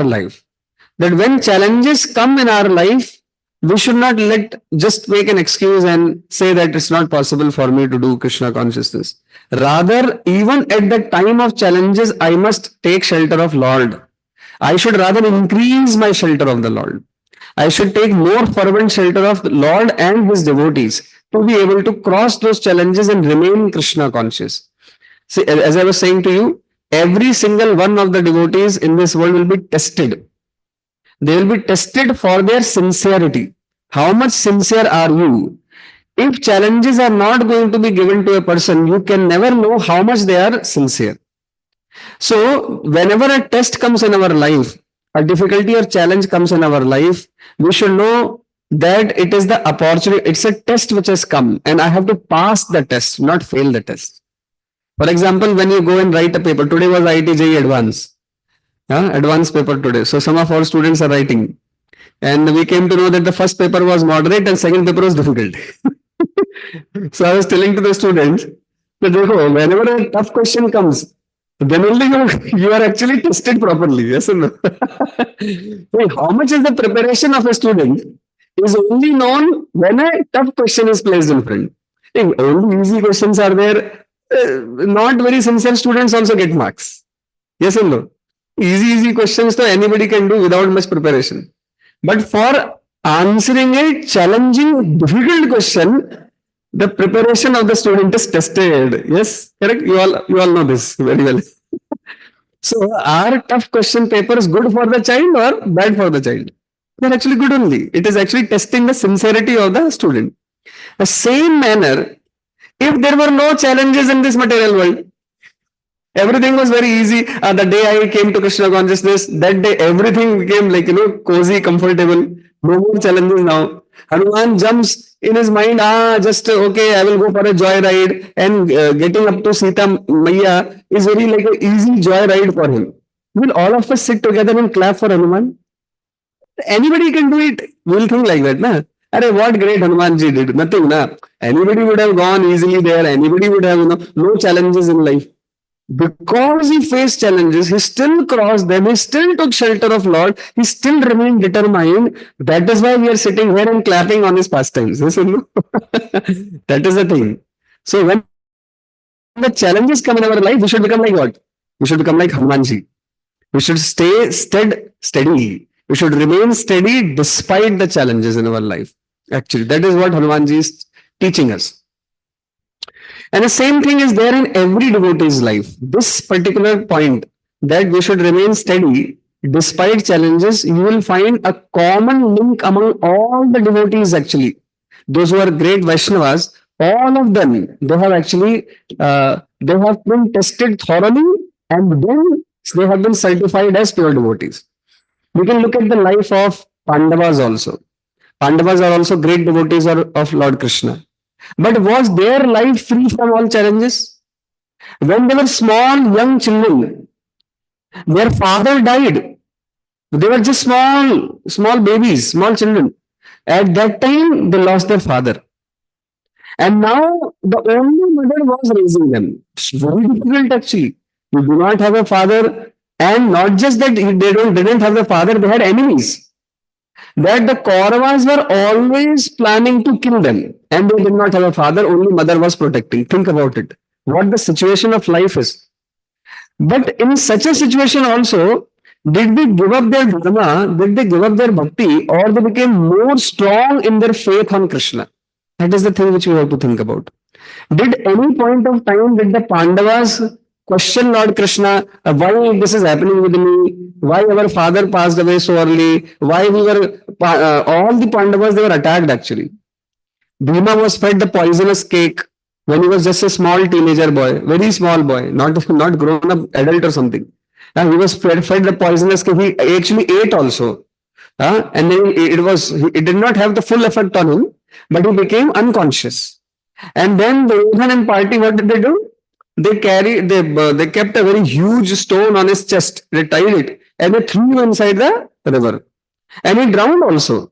life. That when challenges come in our life, we should not let just make an excuse and say that it's not possible for me to do Krishna consciousness. Rather, even at the time of challenges, I must take shelter of Lord. I should rather increase my shelter of the Lord. I should take more fervent shelter of the Lord and his devotees to be able to cross those challenges and remain Krishna conscious. See, as I was saying to you, every single one of the devotees in this world will be tested. They will be tested for their sincerity. How much sincere are you? If challenges are not going to be given to a person, you can never know how much they are sincere. So, whenever a test comes in our life, a difficulty or challenge comes in our life, we should know that it is the opportunity, it's a test which has come, and I have to pass the test, not fail the test. For example, when you go and write a paper, today was IIT Advance, advanced paper today. So, some of our students are writing, and we came to know that the first paper was moderate and second paper was difficult. So, I was telling to the students that whenever a tough question comes, then only you are actually tested properly. Yes or no? Hey, how much is the preparation of a student is only known when a tough question is placed in front. Hey, only easy questions are there. Not very sincere students also get marks. Yes or no? Easy questions so anybody can do without much preparation. But for answering a challenging, difficult question, the preparation of the student is tested. Yes, correct. You all know this very well. So, are tough question papers good for the child or bad for the child? They're actually good only. It is actually testing the sincerity of the student. The same manner, if there were no challenges in this material world, everything was very easy. The day I came to Krishna consciousness, that day everything became like, cozy, comfortable. No more challenges now. Hanuman jumps in his mind, okay, I will go for a joy ride. And getting up to Sita Maya is very like an easy joy ride for him. Will all of us sit together and clap for Hanuman? Anybody can do it. We'll think like that, na? Arey, what great Hanumanji did. Nothing, na? Anybody would have gone easily there. Anybody would have, no challenges in life. Because he faced challenges, he still crossed them, he still took shelter of Lord, he still remained determined. That is why we are sitting here and clapping on his pastimes. Yes or no? That is the thing. So when the challenges come in our life, we should become like what? We should become like Hanumanji. We should stay steady. We should remain steady despite the challenges in our life. Actually, that is what Hanumanji is teaching us. And the same thing is there in every devotee's life. This particular point that we should remain steady despite challenges, you will find a common link among all the devotees actually. Those who are great Vaishnavas, all of them, they have actually, they have been tested thoroughly and then they have been certified as pure devotees. We can look at the life of Pandavas also. Pandavas are also great devotees of Lord Krishna. But was their life free from all challenges? When they were small, young children, their father died. They were just small babies, small children. At that time, they lost their father. And now the only mother was raising them. It's very difficult actually. You do not have a father, and not just that they didn't have the father, they had enemies. That the Kauravas were always planning to kill them, and they did not have a father, only mother was protecting. Think about it. What the situation of life is. But in such a situation also, did they give up their dharma, did they give up their bhakti, or they became more strong in their faith on Krishna? That is the thing which we have to think about. Did any point of time did the Pandavas question Lord Krishna, why this is happening with me, why our father passed away so early, why we were, all the Pandavas, they were attacked actually. Bhima was fed the poisonous cake when he was just a small teenager boy, very small boy, not grown up adult or something. He was fed the poisonous cake, he actually ate also. And then it did not have the full effect on him, but he became unconscious. And then the Duryodhana and party, what did they do? They kept a very huge stone on his chest. They tied it and they threw him inside the river. And he drowned also.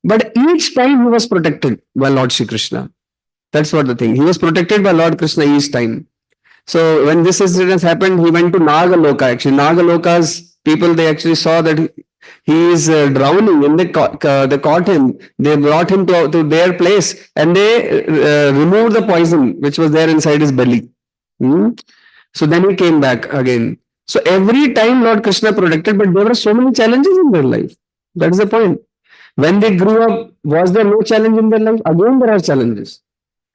But each time he was protected by Lord Shri Krishna. That's what the thing. He was protected by Lord Krishna each time. So when this incident happened, he went to Nagaloka. Actually, Nagaloka's people, they actually saw that he is drowning, and they caught him. They brought him to their place, and they removed the poison which was there inside his belly. Hmm? So then he came back again. So every time Lord Krishna protected, but there were so many challenges in their life. That is the point. When they grew up, was there no challenge in their life? Again, there are challenges.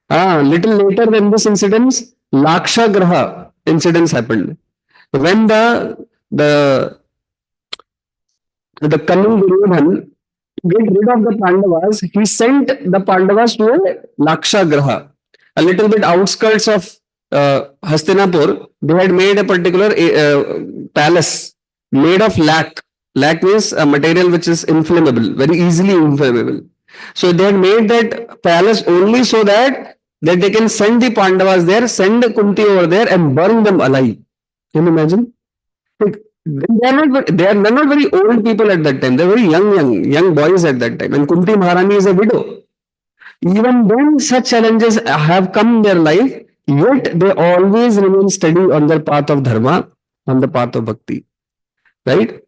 Little later than this incident, Laksha Graha incidents happened. When the cunning Duryodhan, to get rid of the Pandavas, he sent the Pandavas to a Laksha Graha, a little bit outskirts of Hastinapur. They had made a particular palace made of lac. Lac means a material which is inflammable, very easily inflammable. So they had made that palace only so that they can send the Pandavas there, send Kunti over there, and burn them alive. Can you imagine? Like, they are not very old people at that time. They're very young boys at that time. And Kunti Maharani is a widow. Even then, such challenges have come in their life, yet they always remain steady on their path of dharma, on the path of bhakti. Right?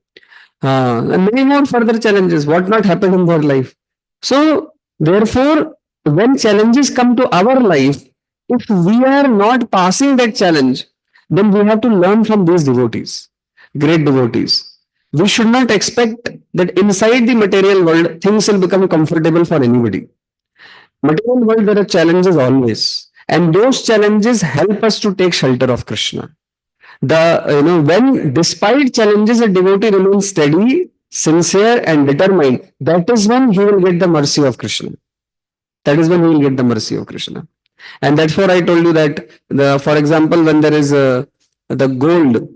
And many more further challenges, what not happened in their life. So, therefore, when challenges come to our life, if we are not passing that challenge, then we have to learn from these devotees, great devotees. We should not expect that inside the material world, things will become comfortable for anybody. Material world, there are challenges always. And those challenges help us to take shelter of Krishna. When despite challenges a devotee remains steady, sincere and determined, that is when he will get the mercy of Krishna. That is when he will get the mercy of Krishna. And that's why I told you that for example, when there is the gold,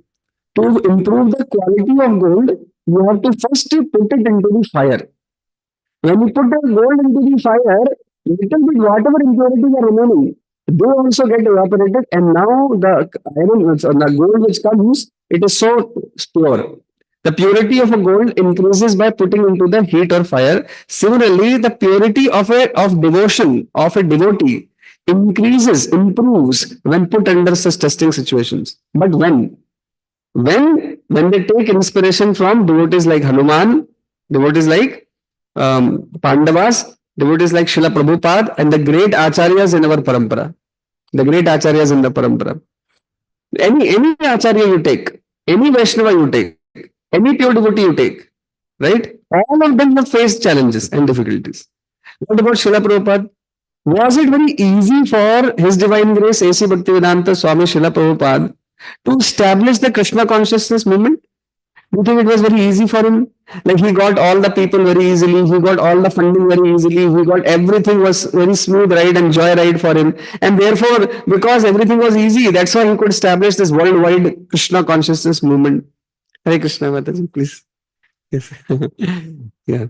to improve the quality of gold, you have to first put it into the fire. When you put the gold into the fire, little bit whatever impurities are remaining, they also get evaporated, and now the iron, the gold which comes, it is so pure. The purity of a gold increases by putting into the heat or fire. Similarly, the purity of devotion of a devotee increases, improves when put under such testing situations. But when they take inspiration from devotees like Hanuman, devotees like Pandavas, devotees like Srila Prabhupada, and the great acharyas in our parampara, the great acharyas in the parampara. Any acharya you take, any Vaishnava you take, any pure devotee you take, right? All of them have faced challenges and difficulties. What about Srila Prabhupada? Was it very easy for His Divine Grace A.C. Bhaktivedanta Swami Srila Prabhupada to establish the Krishna consciousness movement? Do you think it was very easy for him? Like he got all the people very easily, he got all the funding very easily, he got everything was very smooth ride and joy ride for him. And therefore, because everything was easy, that's why he could establish this worldwide Krishna consciousness movement. Hare Krishna, Mataji, please. Yes. Yeah.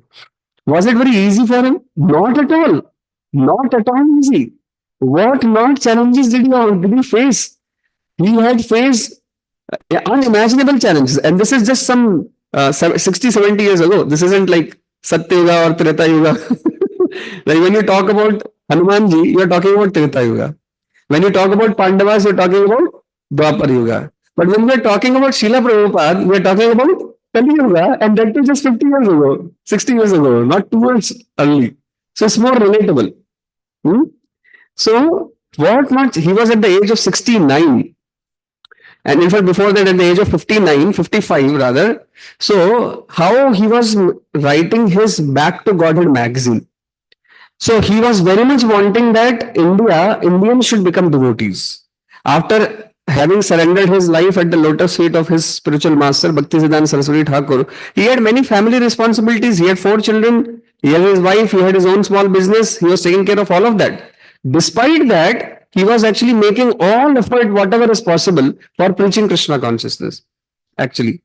Was it very easy for him? Not at all. Not at all easy. What not challenges did he face? He had faced unimaginable challenges. And this is just some 60, 70 years ago. This isn't like Satya Yuga or Treta Yuga. Like when you talk about Hanumanji, you are talking about Treta Yuga. When you talk about Pandavas, you are talking about Dwapar Yuga. But when we are talking about Srila Prabhupada, we are talking about Kali Yuga, and that was just 50 years ago, 60 years ago, not too much early. So it's more relatable. So what not, he was at the age of 69. And in fact, before that, at the age of 59, 55 rather. So, how he was writing his Back to Godhead magazine. So, he was very much wanting that Indians should become devotees. After having surrendered his life at the lotus feet of his spiritual master, Bhaktisiddhanta Saraswati Thakur, he had many family responsibilities. He had 4 children, he had his wife, he had his own small business, he was taking care of all of that. Despite that, he was actually making all effort, whatever is possible, for preaching Krishna consciousness. Actually.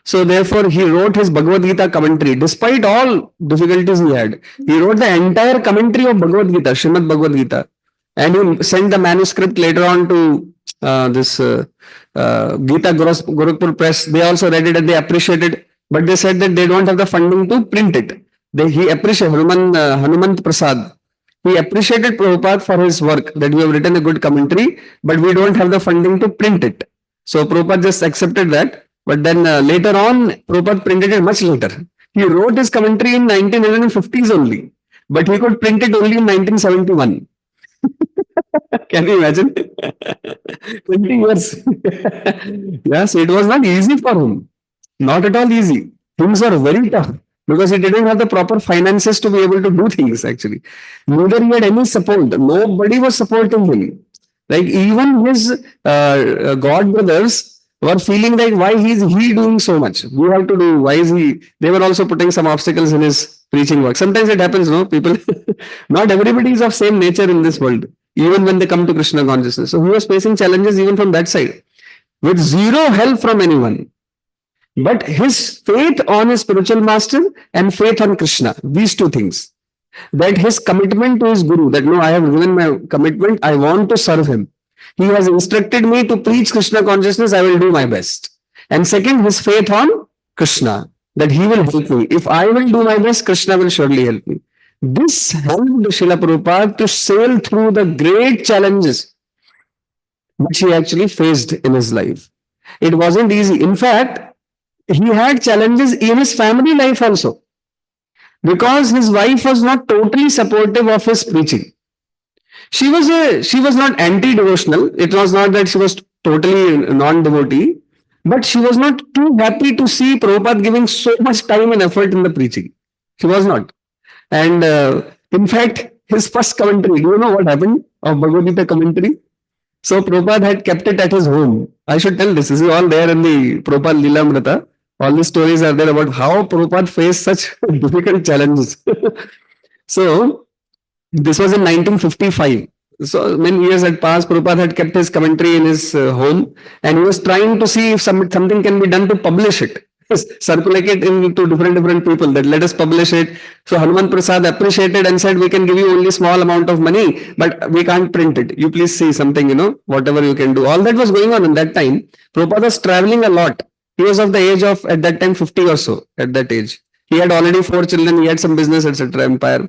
So therefore, he wrote his Bhagavad Gita commentary. Despite all difficulties he had, he wrote the entire commentary of Bhagavad Gita, Srimad Bhagavad Gita. And he sent the manuscript later on to this Gita Gorakhpur Press. They also read it and they appreciated, but they said that they don't have the funding to print it. He appreciated Hanuman Prasad. He appreciated Prabhupada for his work, that we have written a good commentary, but we don't have the funding to print it. So Prabhupada just accepted that. But then later on, Prabhupada printed it much later. He wrote his commentary in 1950s only, but he could print it only in 1971. Can you imagine? 20 years. Yes, it was not easy for him. Not at all easy. Things were very tough because he didn't have the proper finances to be able to do things actually. Neither he had any support. Nobody was supporting him. Like even his god brothers were feeling like why is he doing so much? We have to do. Why is he? They were also putting some obstacles in his preaching work. Sometimes it happens, no? People, not everybody is of same nature in this world, even when they come to Krishna consciousness. So he was facing challenges even from that side with zero help from anyone. But his faith on his spiritual master and faith on Krishna, these two things, that his commitment to his guru, that no, I have given my commitment, I want to serve him. He has instructed me to preach Krishna consciousness, I will do my best. And second, his faith on Krishna, that he will help me. If I will do my best, Krishna will surely help me. This helped Srila Prabhupada to sail through the great challenges which he actually faced in his life. It wasn't easy. In fact, he had challenges in his family life also because his wife was not totally supportive of his preaching. She was not anti-devotional. It was not that she was totally non-devotee, but she was not too happy to see Prabhupada giving so much time and effort in the preaching. She was not. And in fact, his first commentary, do you know what happened of Bhagavad Gita commentary? So Prabhupada had kept it at his home. I should tell this. This is all there in the Prabhupada Lilamrita. All the stories are there about how Prabhupada faced such difficult challenges. So this was in 1955. So many years had passed. Prabhupada had kept his commentary in his home, and he was trying to see if something can be done to publish it, circulate it into different people. That let us publish it. So Hanuman Prasad appreciated and said, "We can give you only small amount of money, but we can't print it. You please see something, whatever you can do." All that was going on in that time. Prabhupada was traveling a lot. He was of the age of at that time 50 or so. At that age, he had already 4 children. He had some business, etc. Empire.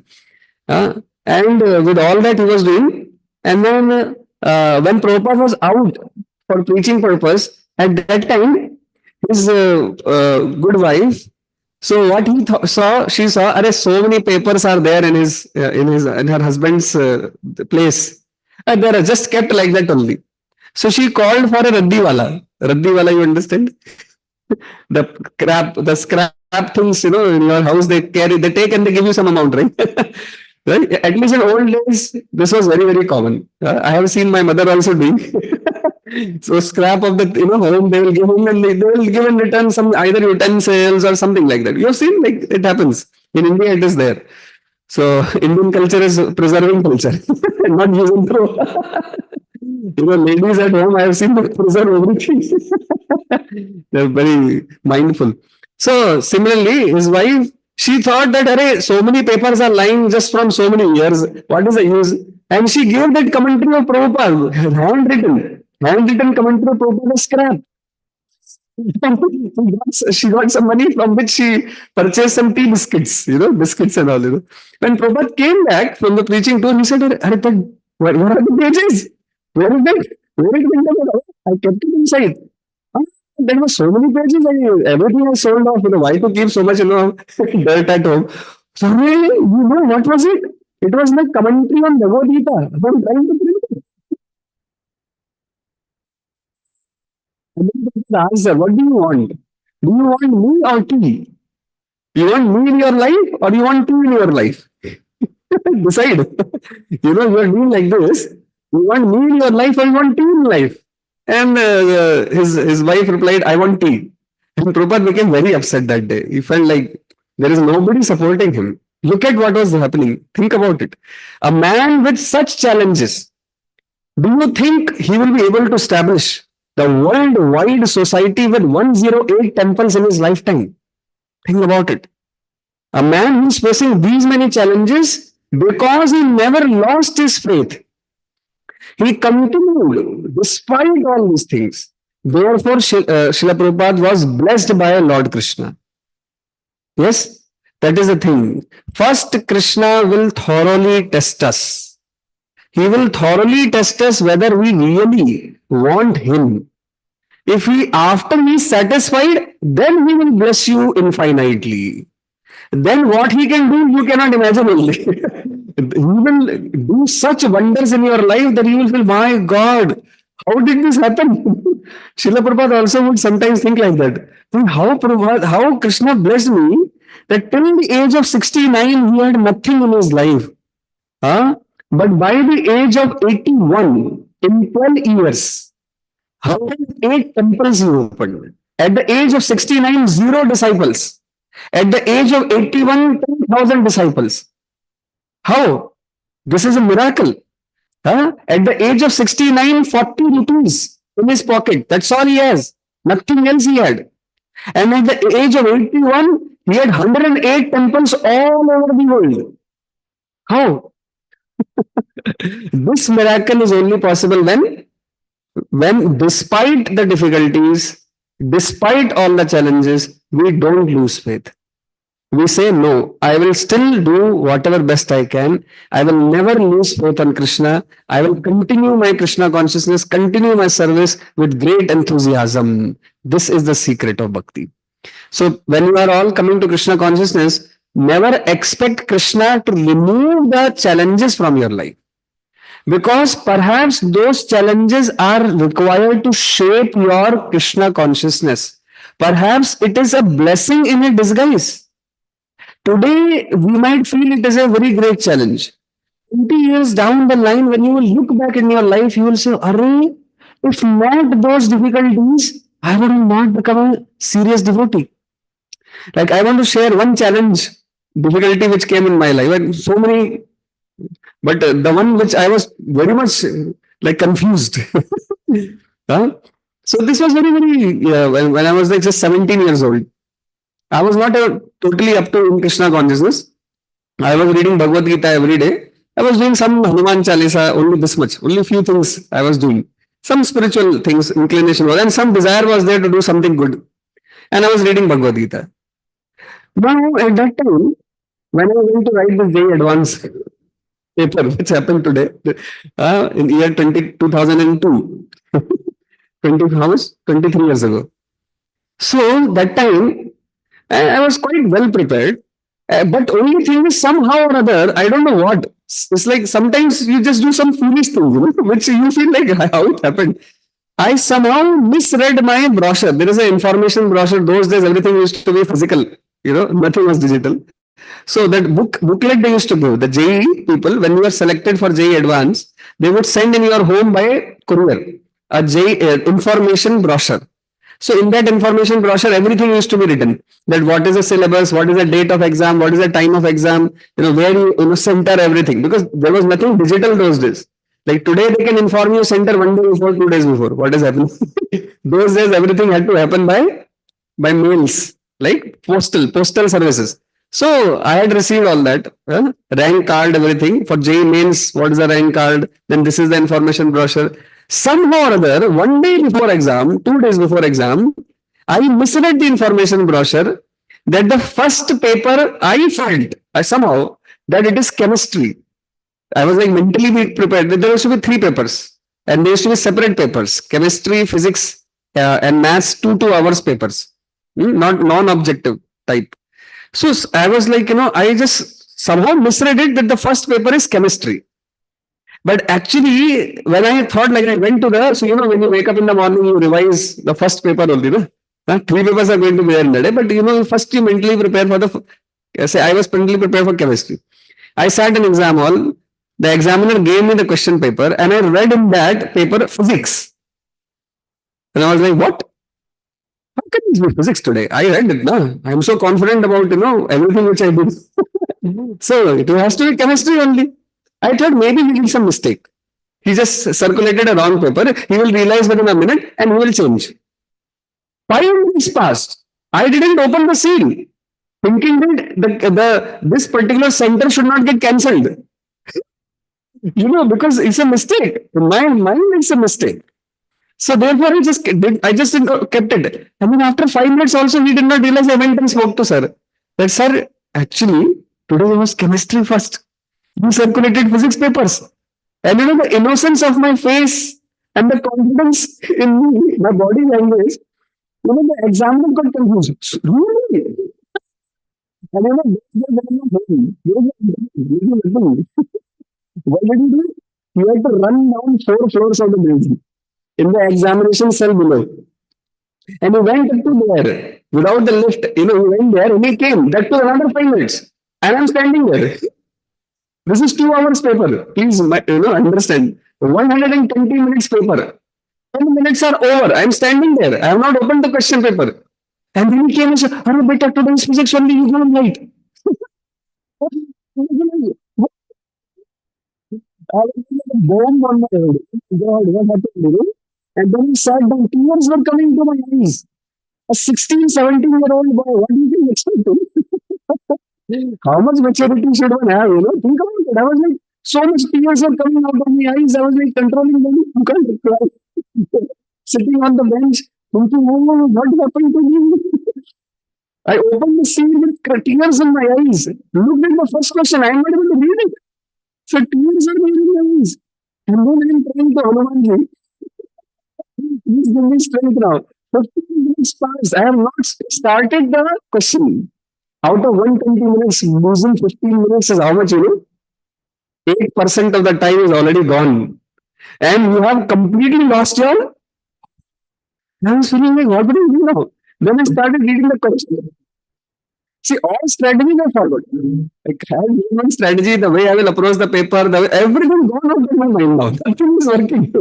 And with all that he was doing, and then when Prabhupada was out for preaching purpose, at that time, his good wife, so what she saw, so many papers are there in in her husband's place. And they are just kept like that only. So she called for a Raddiwala. Raddiwala, you understand? The scrap things, in your house, they take and they give you some amount, right? Right? At least in old days, this was very common. I have seen my mother also doing. So scrap of the home they will give him, and they will give in return some either utensils or something like that. You have seen, like, it happens in India. It is there. So Indian culture is preserving culture, not using throw. Ladies at home, I have seen them preserve everything. They're very mindful. So similarly, his wife, she thought that, so many papers are lying just from so many years. What is the use? And she gave that commentary of Prabhupada, handwritten commentary of Prabhupada scrap. She got some money from which she purchased some tea biscuits, biscuits and all. When Prabhupada came back from the preaching tour, he said, but where are the pages? Where is it? Where is it? I kept it inside. There were so many pages, and everything was sold off. Why to keep so much, dirt at home? So, what was it? It was like commentary on Bhagavad Gita. I'm trying to print it. And then the answer, what do you want? Do you want me or tea? You want me in your life or you want tea in your life? Decide. You are doing like this. You want me in your life or you want tea in life? And his wife replied, I want tea. And Prabhupada became very upset that day. He felt like there is nobody supporting him. Look at what was happening. Think about it. A man with such challenges, do you think he will be able to establish the worldwide society with 108 temples in his lifetime? Think about it. A man who is facing these many challenges because he never lost his faith. He continued despite all these things. Therefore, Srila Prabhupada was blessed by Lord Krishna. Yes? That is the thing. First, Krishna will thoroughly test us. He will thoroughly test us whether we really want him. If he, after he is satisfied, then he will bless you infinitely. Then what he can do, you cannot imagine only. He will do such wonders in your life that you will feel, my God, how did this happen? Srila Prabhupada also would sometimes think like that. How Krishna blessed me that till the age of 69, he had nothing in his life. Huh? But by the age of 81, in 12 years, 108 temples he opened. At the age of 69, zero disciples. At the age of 81, 10,000 disciples. How? This is a miracle. Huh? At the age of 69, 40 rupees in his pocket. That's all he has. Nothing else he had. And at the age of 81, he had 108 temples all over the world. How? This miracle is only possible when despite the difficulties, despite all the challenges, we don't lose faith. We say, no, I will still do whatever best I can. I will never lose faith on Krishna. I will continue my Krishna consciousness, continue my service with great enthusiasm. This is the secret of bhakti. So when you are all coming to Krishna consciousness, never expect Krishna to remove the challenges from your life. Because perhaps those challenges are required to shape your Krishna consciousness. Perhaps it is a blessing in a disguise. Today, we might feel it is a very great challenge. 20 years down the line, when you will look back in your life, you will say, Array, if not those difficulties, I would have not become a serious devotee. Like, I want to share one challenge, difficulty which came in my life. And so many, but the one which I was very much like confused. Huh? So this was when I was like just 17 years old. I was not totally up to in Krishna consciousness. I was reading Bhagavad Gita every day. I was doing some Hanuman Chalisa, only this much, only a few things I was doing. Some spiritual things, inclination was, and some desire was there to do something good. And I was reading Bhagavad Gita. Now, at that time, when I went to write the J advance paper, which happened today, in the year 2002, 20, how much? 23 years ago. So, that time, I was quite well prepared. But only thing is somehow or other, I don't know what. It's like sometimes you just do some foolish things, which you feel like how it happened. I somehow misread my brochure. There is an information brochure. Those days, everything used to be physical. Nothing was digital. So that booklet they used to give. The JEE people, when you are selected for JEE Advance, they would send in your home by courier a JEE information brochure. So in that information brochure, everything used to be written. That what is the syllabus, what is the date of exam, what is the time of exam, where you center everything. Because there was nothing digital those days. Like today, they can inform you center 1 day before, 2 days before. What is happening? Those days, everything had to happen by mails, like postal services. So I had received all that, rank card, everything for JEE mains. What is the rank card? Then this is the information brochure. Somehow or other, 1 day before exam, 2 days before exam, I misread the information brochure that the first paper I felt somehow that it is chemistry. I was like mentally prepared. There used to be 3 papers and there used to be separate papers: chemistry, physics, and maths, 2 hours papers, not non-objective type. So I was like, I just somehow misread it that the first paper is chemistry. But actually, when I thought like I went to when you wake up in the morning, you revise the first paper only. 3 papers are going to be there in the day. But first you mentally prepare for I was mentally prepared for chemistry. I sat in exam hall. The examiner gave me the question paper and I read in that paper physics. And I was like, what? How can this be physics today? I read it. No, I'm so confident about, everything which I did. So it has to be chemistry only. I thought maybe he did some mistake. He just circulated a wrong paper. He will realize within a minute and he will change. 5 minutes passed. I didn't open the seal, thinking that this particular center should not get cancelled. Because it's a mistake. In my mind, it's a mistake. So therefore, I just kept it. And then after 5 minutes also, he did not realize. I went and spoke to sir. That sir, actually, today was chemistry first. You circulated physics papers. And the innocence of my face and the confidence in me, my body language, the examiner got confused. Really? And what did you do? You had to run down 4 floors of the building in the examination cell below. And he went up to there without the lift. He went there and he came. That took another 5 minutes. And I'm standing there. This is 2 hours paper. Please, understand. 120 minutes paper. 10 minutes are over. I'm standing there. I have not opened the question paper. And then he came and said, "Arre, beta, today's physics only you go right." I was like a bomb on my head. God, what happened? And then he sat down. Tears were coming to my eyes. A 16, 17-year-old boy. What do you think expected? How much maturity should one have? Think about it. I was like, so much tears are coming out of my eyes. I was like controlling them. You can't cry. Sitting on the bench, thinking, oh, what happened to me? I opened the scene with tears in my eyes. Looked at the first question. I'm not able to read it. So tears are there in my eyes. And then I'm trying to Hanuman. Please give me strength now. 15 minutes passed. I have not started the question. Out of 120 minutes, losing 15 minutes is how much, 8% of the time is already gone. And you have completely lost your. I was feeling like, what do you do now? Then I started reading the question. See, all strategies I followed. Like, I have one strategy, the way I will approach the paper, everything gone out of my mind now. Nothing is working.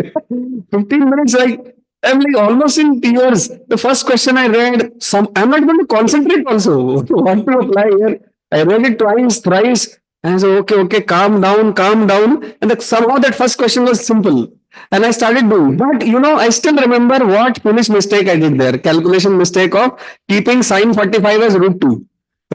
15 minutes, like, I'm like almost in tears. The first question I read, I'm not going to concentrate also. What to apply here? I read it twice, thrice. And I said, okay, calm down, calm down. And somehow that first question was simple. And I started doing. But, I still remember what foolish mistake I did there. Calculation mistake of keeping sine 45 as root 2.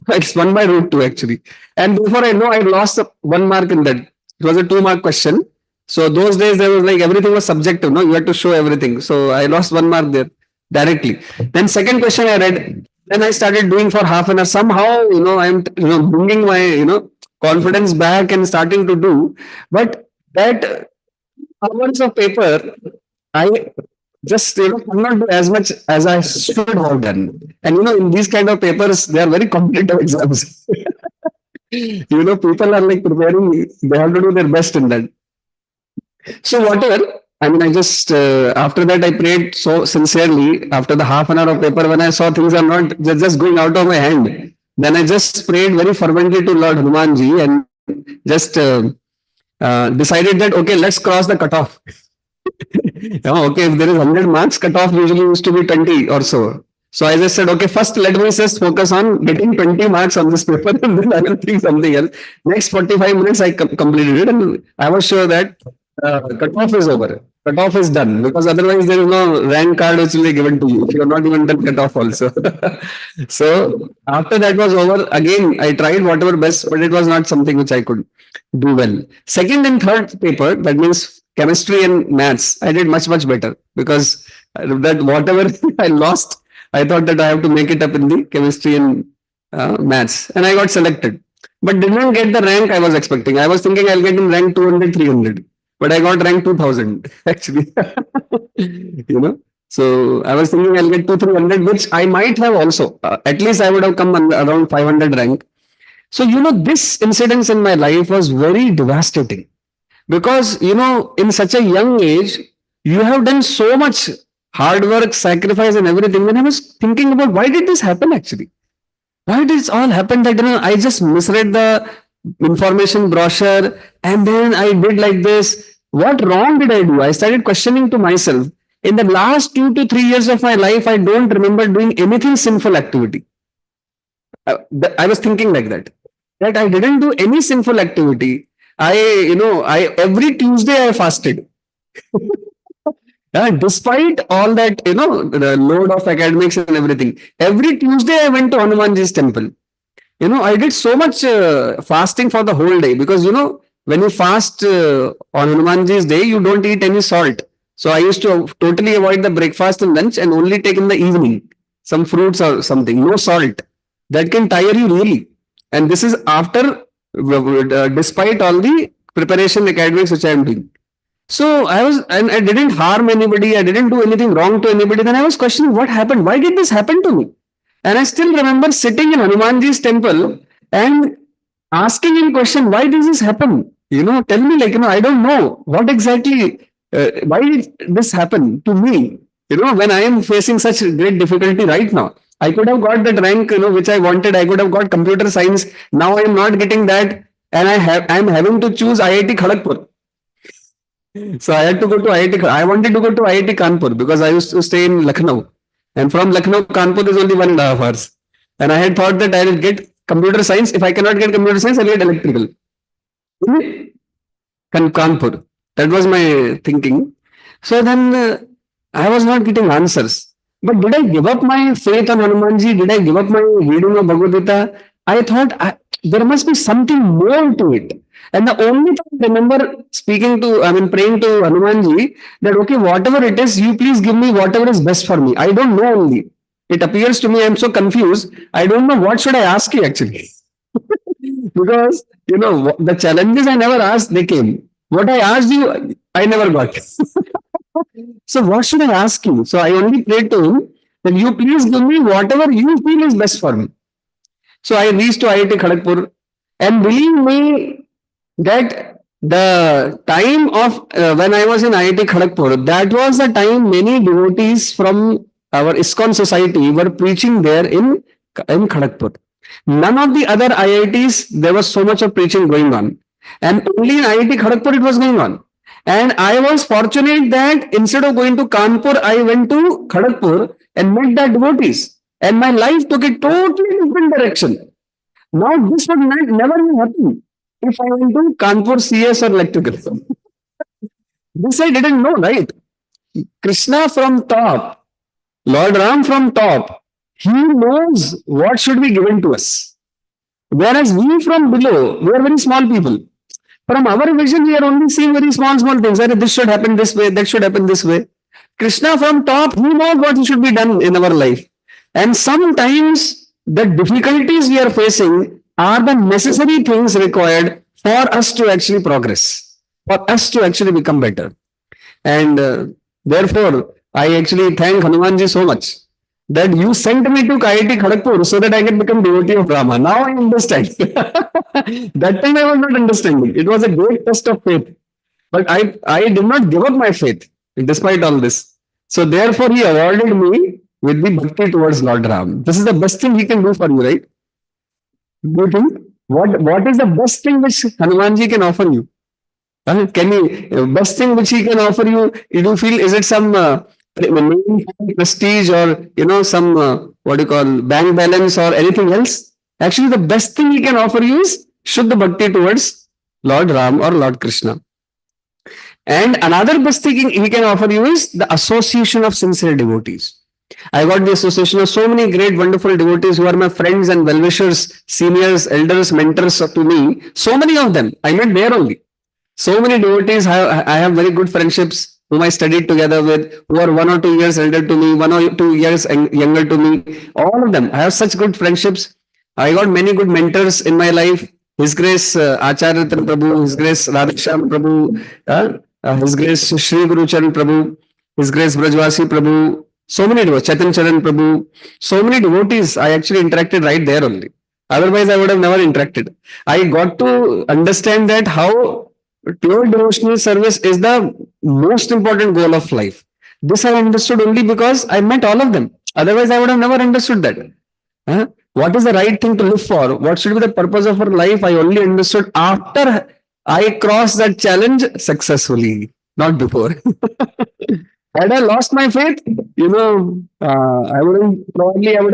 It's 1 by root 2 actually. And before I know, I lost 1 mark in that. It was a 2 mark question. So those days there was like everything was subjective. No, you had to show everything. So I lost 1 mark there directly. Then second question I read. Then I started doing for half an hour. Somehow, I'm bringing my confidence back and starting to do. But that hours of paper, I just cannot do as much as I should have done. And in these kind of papers, they are very competitive exams. People are like preparing, they have to do their best in that. So whatever. I mean, I just after that I prayed so sincerely. After the half an hour of paper, when I saw things are not just going out of my hand, then I just prayed very fervently to Lord Hanumanji and just decided that okay, let's cross the cutoff. Okay, if there is 100 marks, cutoff usually used to be 20 or so. So I just said, okay, first let me just focus on getting 20 marks on this paper and then I will think something else. Next 45 minutes I completed it and I was sure that cutoff is over. Cutoff is done because otherwise there is no rank card which will be given to you if you are not even done cutoff also. So after that was over, again I tried whatever best, but it was not something which I could do well. Second and third paper, that means chemistry and maths, I did much better because that whatever I lost, I thought that I have to make it up in the chemistry and maths, and I got selected, but did not get the rank I was expecting. I was thinking I'll get in rank 200, 300, but I got rank 2000 actually. So I was thinking I'll get 300, which I might have also. At least I would have come around 500 rank. So this incident in my life was very devastating. Because, in such a young age, you have done so much hard work, sacrifice, and everything. When I was thinking about why did this happen actually? Why did this all happen that, I just misread the information brochure and then I did like this. What wrong did I do? I started questioning to myself. In the last 2 to 3 years of my life, I don't remember doing anything sinful activity. I was thinking like that I didn't do any sinful activity. I every Tuesday I fasted. Despite all that, the load of academics and everything, every Tuesday I went to Hanumanji's temple. I did so much fasting for the whole day because, when you fast on Hanumanji's day, you don't eat any salt. So I used to totally avoid the breakfast and lunch and only take in the evening some fruits or something, no salt. That can tire you really. And this is after, despite all the preparation academics which I am doing. So I was, and I didn't harm anybody. I didn't do anything wrong to anybody. Then I was questioning what happened. Why did this happen to me? And I still remember sitting in Hanumanji's temple and asking him question, why does this happen? Tell me, like, I don't know what exactly, why did this happen to me? When I am facing such great difficulty right now, I could have got that rank, which I wanted. I could have got computer science. Now I am not getting that, and I am having to choose IIT Kharagpur. So I had to go to IIT. I wanted to go to IIT Kanpur because I used to stay in Lucknow. And from Lucknow, Kanpur is only 1.5 hours. And I had thought that I will get computer science. If I cannot get computer science, I'll get electrical. Kanpur. That was my thinking. So then I was not getting answers. But did I give up my faith on Hanumanji? Did I give up my reading of Bhagavad Gita? I thought there must be something more to it. And the only thing I remember praying to Hanumanji that, okay, whatever it is, you please give me whatever is best for me. I don't know only. It appears to me I'm so confused. I don't know what should I ask you actually. Because, the challenges I never asked, they came. What I asked you, I never got. So what should I ask you? So I only prayed to him that you please give me whatever you feel is best for me. So I reached to IIT Kharagpur, and believe me that the time of when I was in IIT Kharagpur, that was the time many devotees from our ISKCON society were preaching there in Kharagpur. None of the other IITs, there was so much of preaching going on. And only in IIT Kharagpur it was going on. And I was fortunate that instead of going to Kanpur, I went to Kharagpur and met the devotees. And my life took a totally different direction. Now, this would never happen if I went to Kanpur CS or electrical. This I didn't know, right? Krishna from top, Lord Ram from top, he knows what should be given to us. Whereas we from below, we are very small people. From our vision, we are only seeing very small things. This should happen this way, that should happen this way. Krishna from top, he knows what should be done in our life. And sometimes the difficulties we are facing are the necessary things required for us to actually progress, for us to actually become better. And therefore, I actually thank Hanumanji so much that you sent me to IIT Kharagpur so that I can become devotee of Rama. Now I understand. That time I was not understanding. It was a great test of faith. But I did not give up my faith despite all this. So therefore he awarded me with the bhakti towards Lord Ram. This is the best thing he can do for you, right? Do you think? What is the best thing which Hanumanji can offer you? Can he, best thing which he can offer you, you feel, is it some prestige or, some, what do you call, bank balance or anything else? Actually, the best thing he can offer you is Shuddha Bhakti towards Lord Ram or Lord Krishna. And another best thing he can offer you is the association of sincere devotees. I got the association of so many great, wonderful devotees who are my friends and well-wishers, seniors, elders, mentors to me. So many of them. I met there only. So many devotees, I have very good friendships whom I studied together with, who are 1 or 2 years elder to me, 1 or 2 years younger to me. All of them. I have such good friendships. I got many good mentors in my life. His Grace Acharya Prabhu, His Grace Radhasham Prabhu, His Grace Shri Guru Charan Prabhu, His Grace Brajvasi Prabhu, so many devotees, Chaitan Charan Prabhu, so many devotees I actually interacted right there only. Otherwise, I would have never interacted. I got to understand that how pure devotional service is the most important goal of life. This I understood only because I met all of them. Otherwise, I would have never understood that. What is the right thing to live for? What should be the purpose of our life? I only understood after I crossed that challenge successfully, not before. Had I lost my faith, I would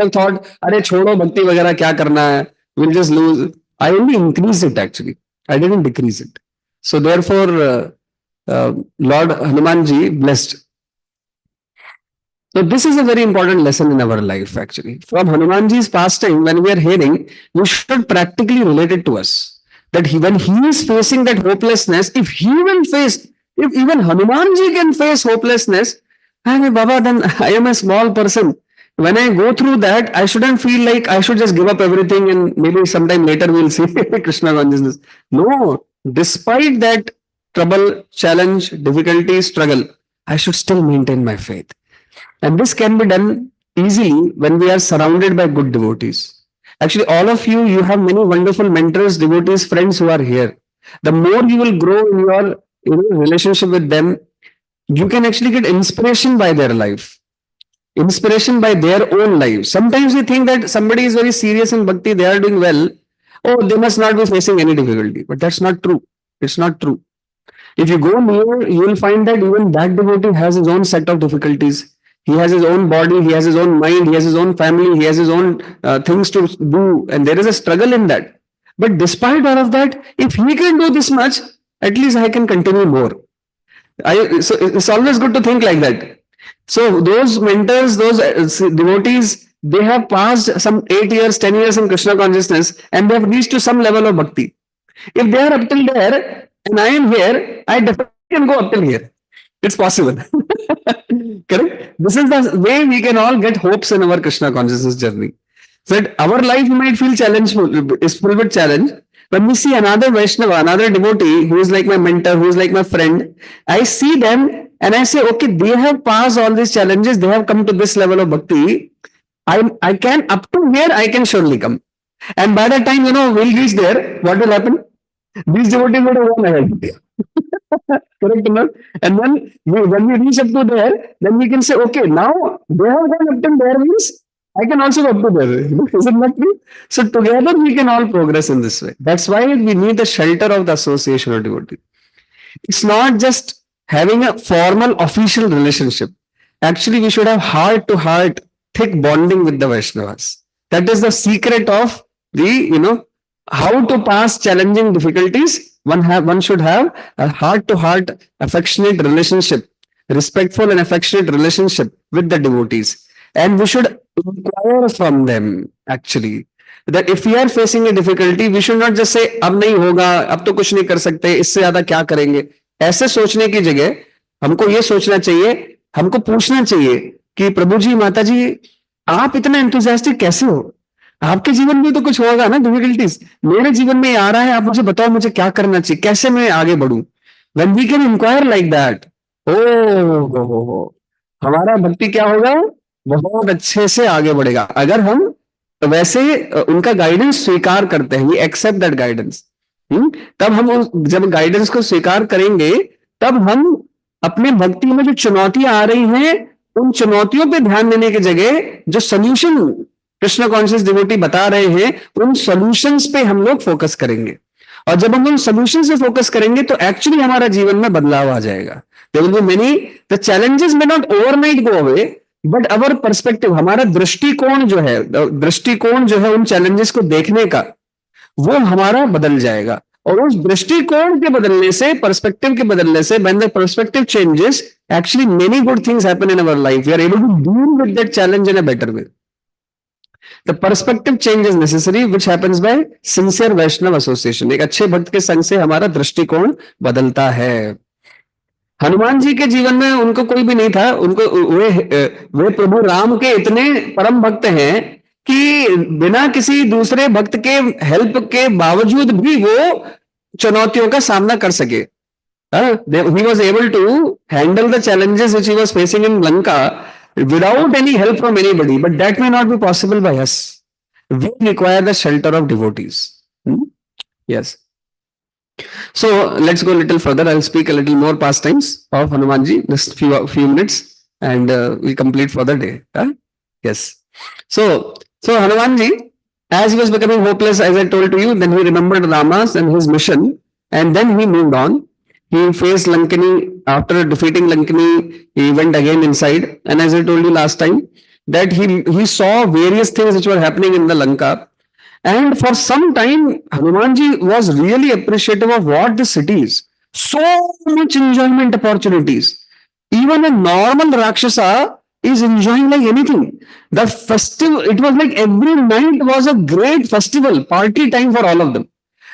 have thought, "Arey chodo bhakti वगैरह क्या करना है? We'll just lose." I only increased it actually. I didn't decrease it. So therefore, Lord Hanumanji blessed. So this is a very important lesson in our life actually. From Hanumanji's pastime, when we are hearing, we should practically relate it to us. That when he is facing that hopelessness, if even Hanumanji can face hopelessness, I mean, Baba, then I am a small person. when I go through that, I shouldn't feel like I should just give up everything and maybe sometime later we'll see Krishna consciousness. No, despite that trouble, challenge, difficulty, struggle, I should still maintain my faith. And this can be done easily when we are surrounded by good devotees. Actually, all of you, you have many wonderful mentors, devotees, friends who are here. The more you will grow in your relationship with them, you can actually get inspiration by their life, inspiration by their own lives. Sometimes we think that somebody is very serious in bhakti, they are doing well. Oh, they must not be facing any difficulty. But that's not true. It's not true. If you go near, you will find that even that devotee has his own set of difficulties. He has his own body, he has his own mind, he has his own family, he has his own things to do, and there is a struggle in that. But despite all of that, if he can do this much, at least I can continue more. So it's always good to think like that. So those mentors, those devotees, they have passed some 8 years, 10 years in Krishna consciousness, and they have reached to some level of bhakti. If they are up till there, and I am here, I definitely can go up till here. It's possible. Correct? This is the way we can all get hopes in our Krishna consciousness journey. So that our life might feel challengeful, is full with challenge. When we see another Vaishnava, another devotee who is like my mentor, who is like my friend, I see them and I say, okay, they have passed all these challenges, they have come to this level of bhakti. I can, up to here, I can surely come. And by the time, we'll reach there, what will happen? These devotees would have gone ahead. Correct or not? And then when we reach up to there, then we can say, okay, now they have gone up to there means I can also go up to there. Isn't that true? So together we can all progress in this way. That's why we need the shelter of the association of devotee. It's not just having a formal official relationship. Actually, we should have heart to heart, thick bonding with the Vaishnavas. That is the secret of the, how to pass challenging difficulties. One should have a heart to heart affectionate relationship, respectful and affectionate relationship with the devotees. And we should inquire from them actually that if we are facing a difficulty, we should not just say अब नहीं होगा, अब तो कुछ नहीं कर सकते, इससे ज्यादा क्या करेंगे. ऐसे सोचने की जगह हमको ये सोचना चाहिए, हमको पूछना चाहिए कि प्रभु जी, माता जी, आप इतना एंथुसियास्टिक कैसे हो? आपके जीवन में तो कुछ होगा ना डिफिकल्टीज, मेरे जीवन में आ रहा है, आप मुझे बताओ मुझे क्या करना चाहिए, कैसे मैं आगे बढ़ूं. When we can inquire like that, ओ हमारा भक्ति क्या होगा, बहुत अच्छे से आगे बढ़ेगा. अगर हम वैसे उनका गाइडेंस स्वीकार करते हैं, वी एक्सेप्ट दैट गाइडेंस, तब हम जब गाइडेंस को स्वीकार करेंगे, तब हम अपने भक्ति में जो चुनौतियां आ रही हैं, उन चुनौतियों पे ध्यान देने की जगह जो सोल्यूशन कृष्ण कॉन्शियस डिवोटी बता रहे हैं, उन सॉल्यूशंस पे हम लोग फोकस करेंगे. और जब हम उन सॉल्यूशन से फोकस करेंगे तो एक्चुअली हमारा जीवन में बदलाव आ जाएगा. There will be many, the challenges may not overnight go away, but our perspective, हमारा दृष्टिकोण जो है उन चैलेंजेस को देखने का, वो हमारा बदल जाएगा. और उस दृष्टिकोण के बदलने से, पर्सपेक्टिव के बदलने से, when the perspective changes, actually many good things happen in our life. We are able to deal with that challenge in a better way. The perspective change is necessary, which happens by sincere Vaishnav association. एक अच्छे भक्त के संग से हमारा दृष्टिकोण बदलता है. हनुमान जी के जीवन में उनको कोई भी नहीं था, उनको वे प्रभु राम के इतने परम भक्त हैं कि बिना किसी दूसरे भक्त के हेल्प के बावजूद भी वो चुनौतियों का सामना कर सके. He was able to handle the challenges which he was facing in Lanka without any help from anybody, but that may not be possible by us. We require the shelter of devotees. Yes. So let's go a little further. I'll speak a little more pastimes of Hanumanji, just few minutes, and we complete for the day. Yes. So Hanumanji, as he was becoming hopeless, as I told to you, then he remembered Rama's and his mission, and then he moved on. He faced Lankani. After defeating Lankani, he went again inside. And as I told you last time, that he saw various things which were happening in the Lanka. And for some time, Hanumanji was really appreciative of what the city is. So much enjoyment opportunities. Even a normal Rakshasa is enjoying like anything. The festival, it was like every night was a great festival, party time for all of them.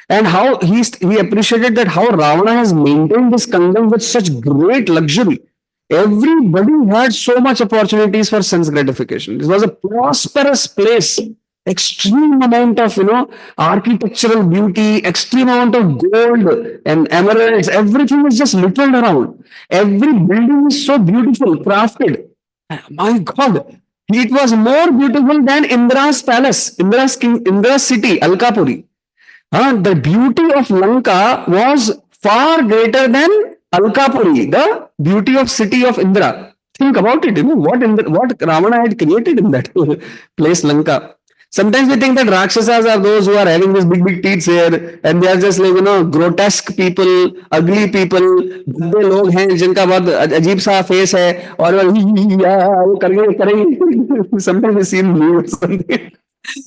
And how he appreciated that how Ravana has maintained this kingdom with such great luxury. Everybody had so much opportunities for sense gratification. It was a prosperous place. Extreme amount of, architectural beauty, extreme amount of gold and emeralds. Everything is just littered around. Every building is so beautiful, crafted. My God, it was more beautiful than Indra's palace, Indra's city, Alkapuri. The beauty of Lanka was far greater than Alkapuri, the beauty of city of Indra. Think about it, what Ravana had created in that place, Lanka. Sometimes we think that Rakshasas are those who are having this big, big teeth here, and they are just like, grotesque people, ugly people, गंदे लोग हैं जिनका बहुत अजीब सा face है और वो करके करेंगे. Sometimes we see news something.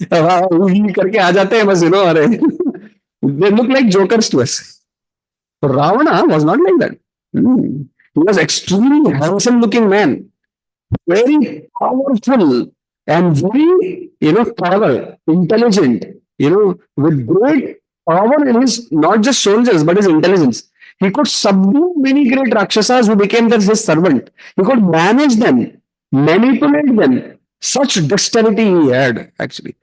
करके आ जाते हैं बस, अरे they look like jokers to us. Ravana was not like that. He was extremely handsome looking man, very powerful and very, clever, intelligent, with great power in his, not just soldiers, but his intelligence. He could subdue many great Rakshasas who became his servant. He could manage them, manipulate them. Such dexterity he had, actually.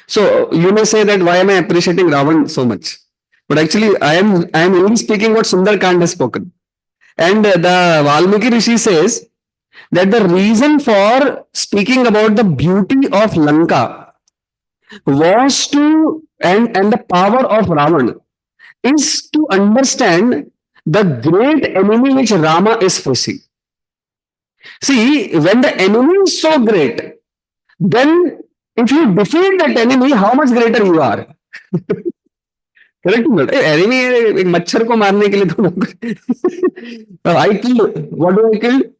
So you may say that why am I appreciating Ravan so much? But actually, I am only speaking what Sundar Kand has spoken. And the Valmiki Rishi says that the reason for speaking about the beauty of Lanka was to and the power of Ravan is to understand the great enemy which Rama is facing. See, when the enemy is so great, then if you defeat that enemy, how much greater you are. Correct enemy एक मच्छर को मारने के लिए तो I kill what do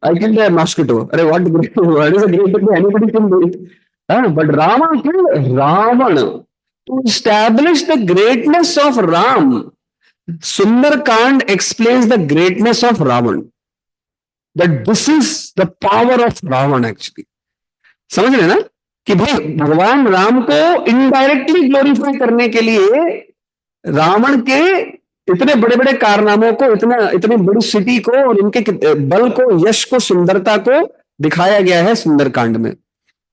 I kill the mosquito अरे what is a great anybody can do it but Rama kill Ravana to establish the greatness of Ram Sundarkand explains the greatness of Ravana that this is the power of Ravana actually समझ रहे ना कि भाई भगवान राम को indirectly glorify करने के लिए रावण के इतने बड़े बड़े कारनामों को इतनी बड़ी सिटी को और इनके बल को यश को सुंदरता को दिखाया गया है सुंदरकांड में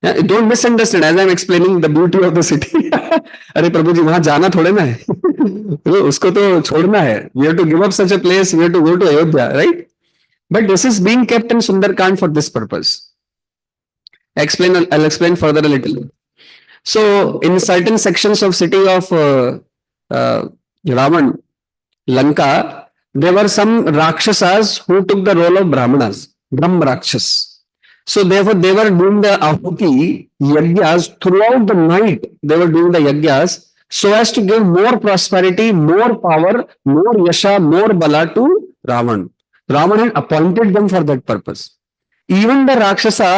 don't misunderstand as I am explaining the beauty of the city अरे प्रभु जी वहां जाना थोड़े ना है तो उसको तो छोड़ना है we have to give up such a place we have to go to Ayodhya right but this is being kept in Sundarkand for this purpose I'll explain further a little. So, in certain sections of city of Ravan, Lanka, there were some Rakshasas who took the role of Brahmanas, Brahm Rakshas. So, therefore, they were doing the ahuti yagyas throughout the night. They were doing the yagyas so as to give more prosperity, more power, more yasha, more bala to Ravan. Ravan had appointed them for that purpose. Even the Rakshasa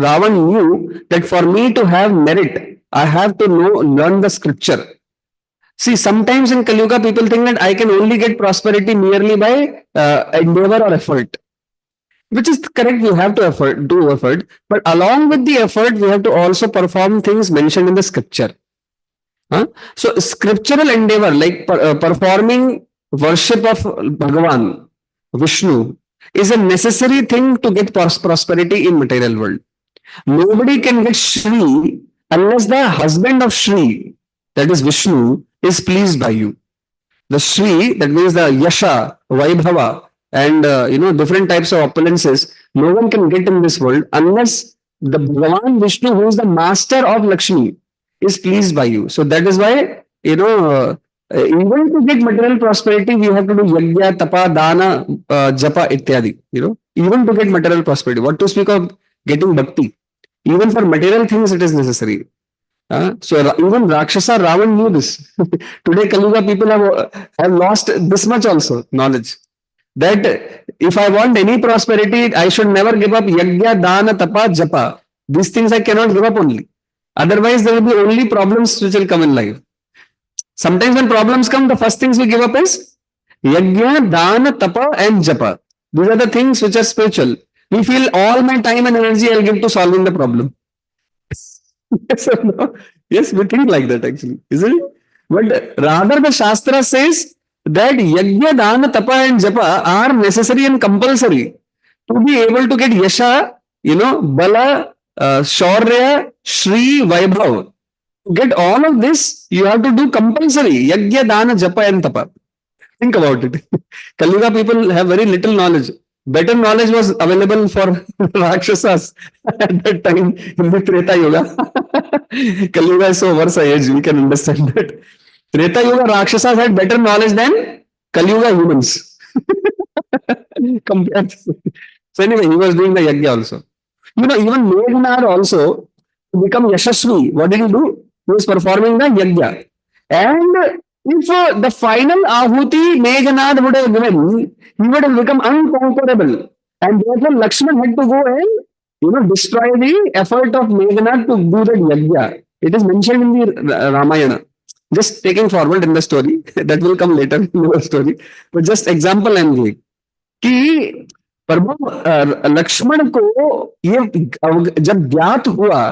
Ravan knew that for me to have merit, I have to learn the scripture. See, sometimes in Kali Yuga, people think that I can only get prosperity merely by endeavor or effort, which is correct. You have to do effort, but along with the effort, we have to also perform things mentioned in the scripture. So, scriptural endeavor, like performing worship of Bhagavan, Vishnu, is a necessary thing to get prosperity in material world. Nobody can get Shri unless the husband of Shri, that is Vishnu, is pleased by you. The Shri, that means the Yasha, Vaibhava, and different types of opulences, no one can get in this world unless the Bhagavan Vishnu, who is the master of Lakshmi, is pleased by you. So that is why, even to get material prosperity, we have to do Yajna, Tapa, Dana, Japa, Ityadi. Even to get material prosperity. What to speak of getting bhakti? Even for material things, it is necessary. So even Rakshasa Ravan knew this. Today, Kali Yuga people have lost this much also knowledge. That if I want any prosperity, I should never give up Yajna, Dana, Tapa, Japa. These things I cannot give up only. Otherwise, there will be only problems which will come in life. Sometimes when problems come, the first things we give up is Yajna, Dana, Tapa and Japa. These are the things which are spiritual. We feel all my time and energy I'll give to solving the problem. Yes or no? Yes, we think like that actually, isn't it? But rather the Shastra says that yajna, dana, tapa and japa are necessary and compulsory to be able to get yasha, bala, shaurya, shri, vaibhav. To get all of this, you have to do compulsory yajna, dana, japa and tapa. Think about it. Kaliuga people have very little knowledge. Better knowledge was available for Rakshasas at that time in the Treta Yuga. Kaliuga is so worse age, we can understand that. Treta Yuga Rakshasas had better knowledge than Kaliuga humans. Compared to, so anyway, he was doing the yajna also. Even Meghnad also to become Yashasvi. What did he do? He was performing the yajna. And if the final Ahuti Meghnad would have given, he would have become unconquerable. And therefore Lakshman had to go and destroy the effort of Meghnad to do the yajna. It is mentioned in the Ramayana. Just taking forward in the story, that will come later in the story. But just example I'm giving. कि प्रभु लक्ष्मण को ये जब ज्ञात हुआ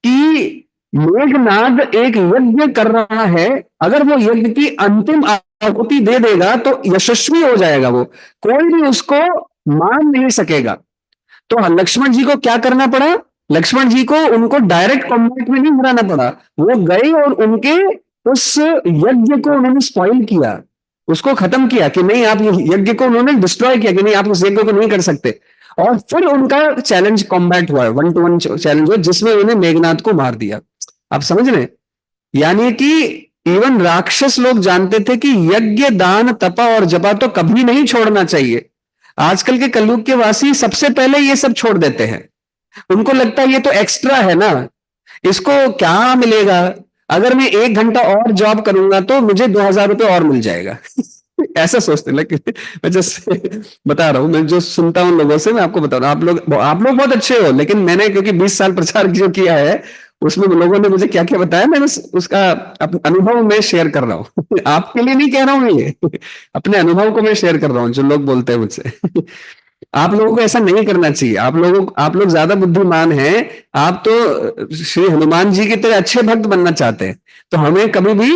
कि मेघनाद एक यज्ञ कर रहा है, अगर वो यज्ञ की अंतिम आहुति दे देगा तो यशस्वी हो जाएगा, वो कोई भी उसको मान नहीं सकेगा. तो लक्ष्मण जी को क्या करना पड़ा? लक्ष्मण जी को उनको डायरेक्ट कॉम्बैट में नहीं हराना पड़ा, वो गए और उनके उस यज्ञ को उन्होंने स्पॉइल किया, उसको खत्म किया कि नहीं, आप यज्ञ को उन्होंने डिस्ट्रॉय किया कि नहीं, आप उस यज्ञ को नहीं कर सकते. और फिर उनका चैलेंज कॉम्बैट हुआ, 1-to-1 चैलेंज हुआ, जिसमें उन्होंने मेघनाद को मार दिया. आप समझ रहे? यानी कि इवन राक्षस लोग जानते थे कि यज्ञ, दान, तपा और जपा तो कभी नहीं छोड़ना चाहिए. आजकल के कलयुग के वासी सबसे पहले ये सब छोड़ देते हैं. उनको लगता है ये तो एक्स्ट्रा है ना, इसको क्या मिलेगा, अगर मैं 1 घंटा और जॉब करूंगा तो मुझे 2,000 रुपये और मिल जाएगा. ऐसा सोचते. लेकिन मैं जस्ट बता रहा हूं, मैं जो सुनता हूं लोगों से, मैं आपको बता रहा हूं. आप लोग बहुत अच्छे हो, लेकिन मैंने क्योंकि 20 साल प्रचार जो किया है, उसमें लोगों ने मुझे क्या क्या बताया, मैं बस उसका अनुभव मैं शेयर कर रहा हूँ. आपके लिए नहीं कह रहा हूँ, ये अपने अनुभव को मैं शेयर कर रहा हूँ, जो लोग बोलते हैं मुझसे. आप लोगों को ऐसा नहीं करना चाहिए. आप लोग ज्यादा बुद्धिमान हैं. आप तो श्री हनुमान जी की तरह अच्छे भक्त बनना चाहते हैं. तो हमें कभी भी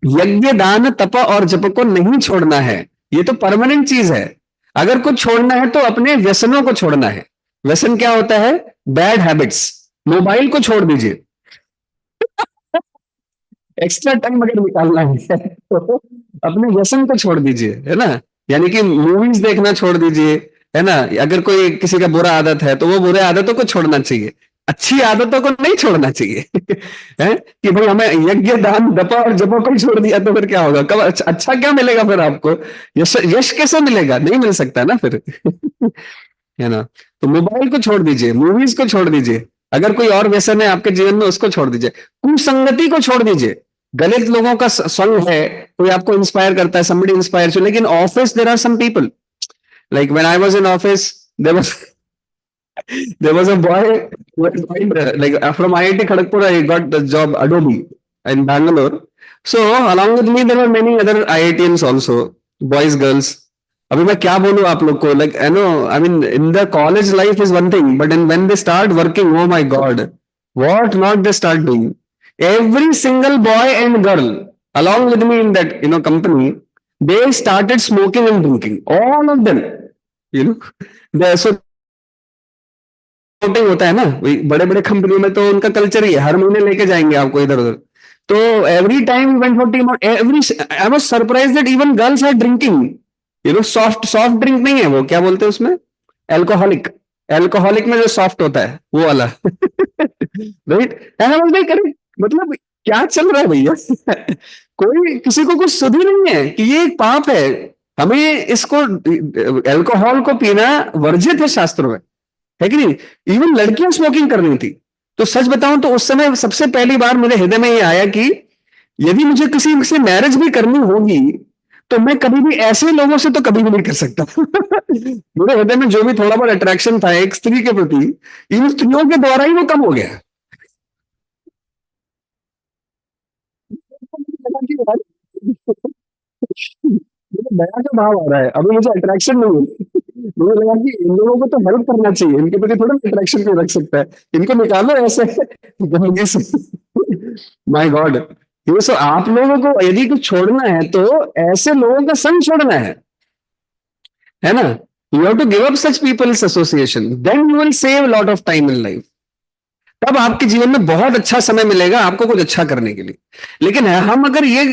यज्ञ, दान, तप और जप को नहीं छोड़ना है. ये तो परमानेंट चीज है. अगर कुछ छोड़ना है तो अपने व्यसनों को छोड़ना है. व्यसन क्या होता है? Bad habits. मोबाइल को छोड़ दीजिए. एक्स्ट्रा टाइम अगर निकालना है तो अपने व्यसन को छोड़ दीजिए, है ना. यानी कि मूवीज देखना छोड़ दीजिए, है ना. अगर कोई किसी का बुरा आदत है तो वो बुरे आदतों को छोड़ना चाहिए, अच्छी आदतों को नहीं छोड़ना चाहिए. है कि भाई हमें यज्ञ, दान, दपा और जपा को छोड़ दिया तो फिर क्या होगा? कब अच्छा क्या मिलेगा फिर आपको? यश कैसे मिलेगा? नहीं मिल सकता ना फिर. है ना. तो मोबाइल को छोड़ दीजिए, मूवीज को छोड़ दीजिए, अगर कोई और व्यसन है आपके जीवन में उसको छोड़ दीजिए, कुसंगति को छोड़ दीजिए. गलत लोगों का संग है, कोई आपको इंस्पायर करता है, somebody inspires you. लेकिन office there are some people, like when I was in office, there was a boy who had joined, like from IIT Kharagpur. I got the job Adobe in Bangalore. So along with me there were many other IITians also, boys, girls. अभी मैं क्या बोलूं आप लोग को, like I know, I mean in the college life is one thing, but when they start working, oh my God, what not they start doing. Every single boy and girl along with me in that company, they started smoking and drinking, all of them. So outing होता है ना, बड़े बड़े कंपनियों में तो उनका culture ही है, हर महीने लेके जाएंगे आपको इधर उधर. तो every time went for team out, I was surprised that even girls are drinking. Soft drink नहीं है वो, क्या बोलते हैं उसमें, एल्कोहलिक में जो सॉफ्ट होता है वो वाला. Right. And I was like, अरे मतलब क्या चल रहा है भैया. कोई किसी को कुछ सुध ही नहीं है कि ये एक पाप है, हमें इसको एल्कोहल को पीना वर्जित है शास्त्रों में, है कि नहीं. इवन लड़कियां स्मोकिंग कर रही थी. तो सच बताऊं तो उस समय सबसे पहली बार मेरे हृदय में ये आया कि यदि मुझे किसी से मैरिज भी करनी होगी तो मैं कभी भी ऐसे लोगों से तो कभी भी नहीं कर सकता. मेरे हृदय में जो भी थोड़ा बहुत अट्रैक्शन था एक स्त्री के प्रति, इन स्त्रियों के द्वारा ही वो कम हो गया. नया जो भाव आ रहा है, अभी मुझे अट्रैक्शन नहीं है. मुझे लगा कि इन लोगों को तो हेल्प करना चाहिए, इनके प्रति थोड़ा अट्रैक्शन क्यों रख सकता है, इनको निकालो ऐसे गंदगी से. My God. ये सो आप लोगों को यदि कुछ छोड़ना है तो ऐसे लोगों का संग छोड़ना है ना? You have to give up such people's association, then you will save lot of time in life. तब आपके जीवन में बहुत अच्छा समय मिलेगा आपको कुछ अच्छा करने के लिए। लेकिन हम अगर ये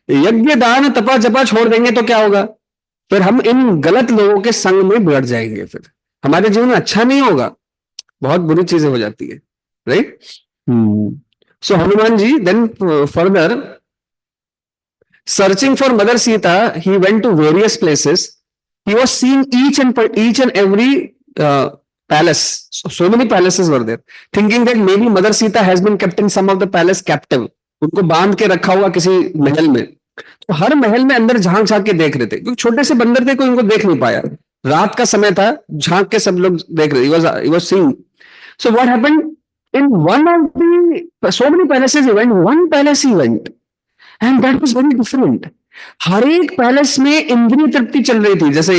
यज्ञ दान तपा जपा छोड़ देंगे तो क्या होगा? फिर हम इन गलत लोगों के संग में बढ़ जाएंगे, फिर हमारे जीवन में अच्छा नहीं होगा, बहुत बुरी चीजें हो जाती है, right? So Hanuman ji then further searching for Mother Sita, he went to various places. He was seeing each and every palace. So many palaces were there. Thinking that maybe Mother Sita has been kept in some of the palace captive. उनको बांध के रखा हुआ किसी महल में। तो हर महल में अंदर झांक झांक के देख रहे थे, क्योंकि छोटे से बंदर थे, कोई उनको देख नहीं पाया। रात का समय था, झांक के सब लोग देख रहे थे। He was seeing. So what happened? In one of the so many palaces he went, one palace he went. And that was very different. हर एक पैलेस में इंद्रिय तृप्ति चल रही थी, जैसे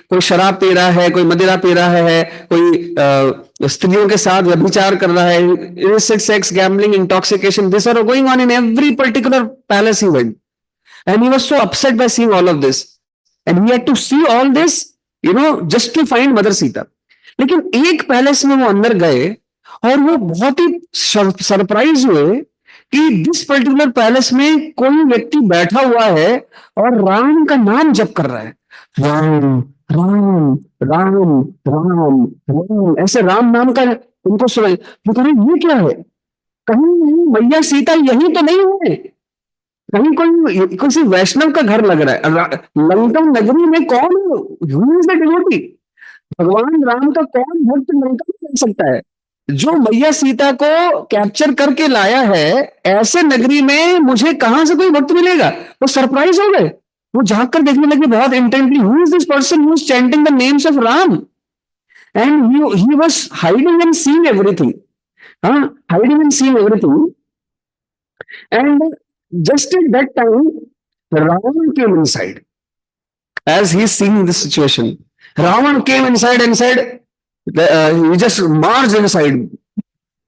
कोई शराब पी रहा है, कोई मदिरा पी रहा है, कोई स्त्रियों के साथ व्यभिचार कर रहा है, illicit sex, gambling, intoxication, these are going on in every particular palace he went, and he was so upset by seeing all of this, and he had to see all this, just to find mother Sita. लेकिन एक palace में वो अंदर गए और वो बहुत ही surprise हुए कि दिस पर्टिकुलर पैलेस में कोई व्यक्ति बैठा हुआ है और राम का नाम जप कर रहा है। राम राम राम राम राम, ऐसे राम नाम का उनको सुनाई। वो कह रहे ये क्या है? कहीं मैया सीता यही तो नहीं है, कहीं कोई किसी वैष्णव का घर लग रहा है। लंका नगरी में कौन डिवोटी? भगवान राम का कौन भक्त लंका में जा सकता है? जो मैया सीता को कैप्चर करके लाया है, ऐसे नगरी में मुझे कहां से कोई भक्त मिलेगा? वो सरप्राइज हो गए, वो झांक कर देखने लगे बहुत intently, who is this person who is chanting the names of Ram, and he was hiding and seeing everything, hiding and seeing everything, and just at that time Ravan came inside as he is seeing this situation. Ravan came inside and said, he just marched inside,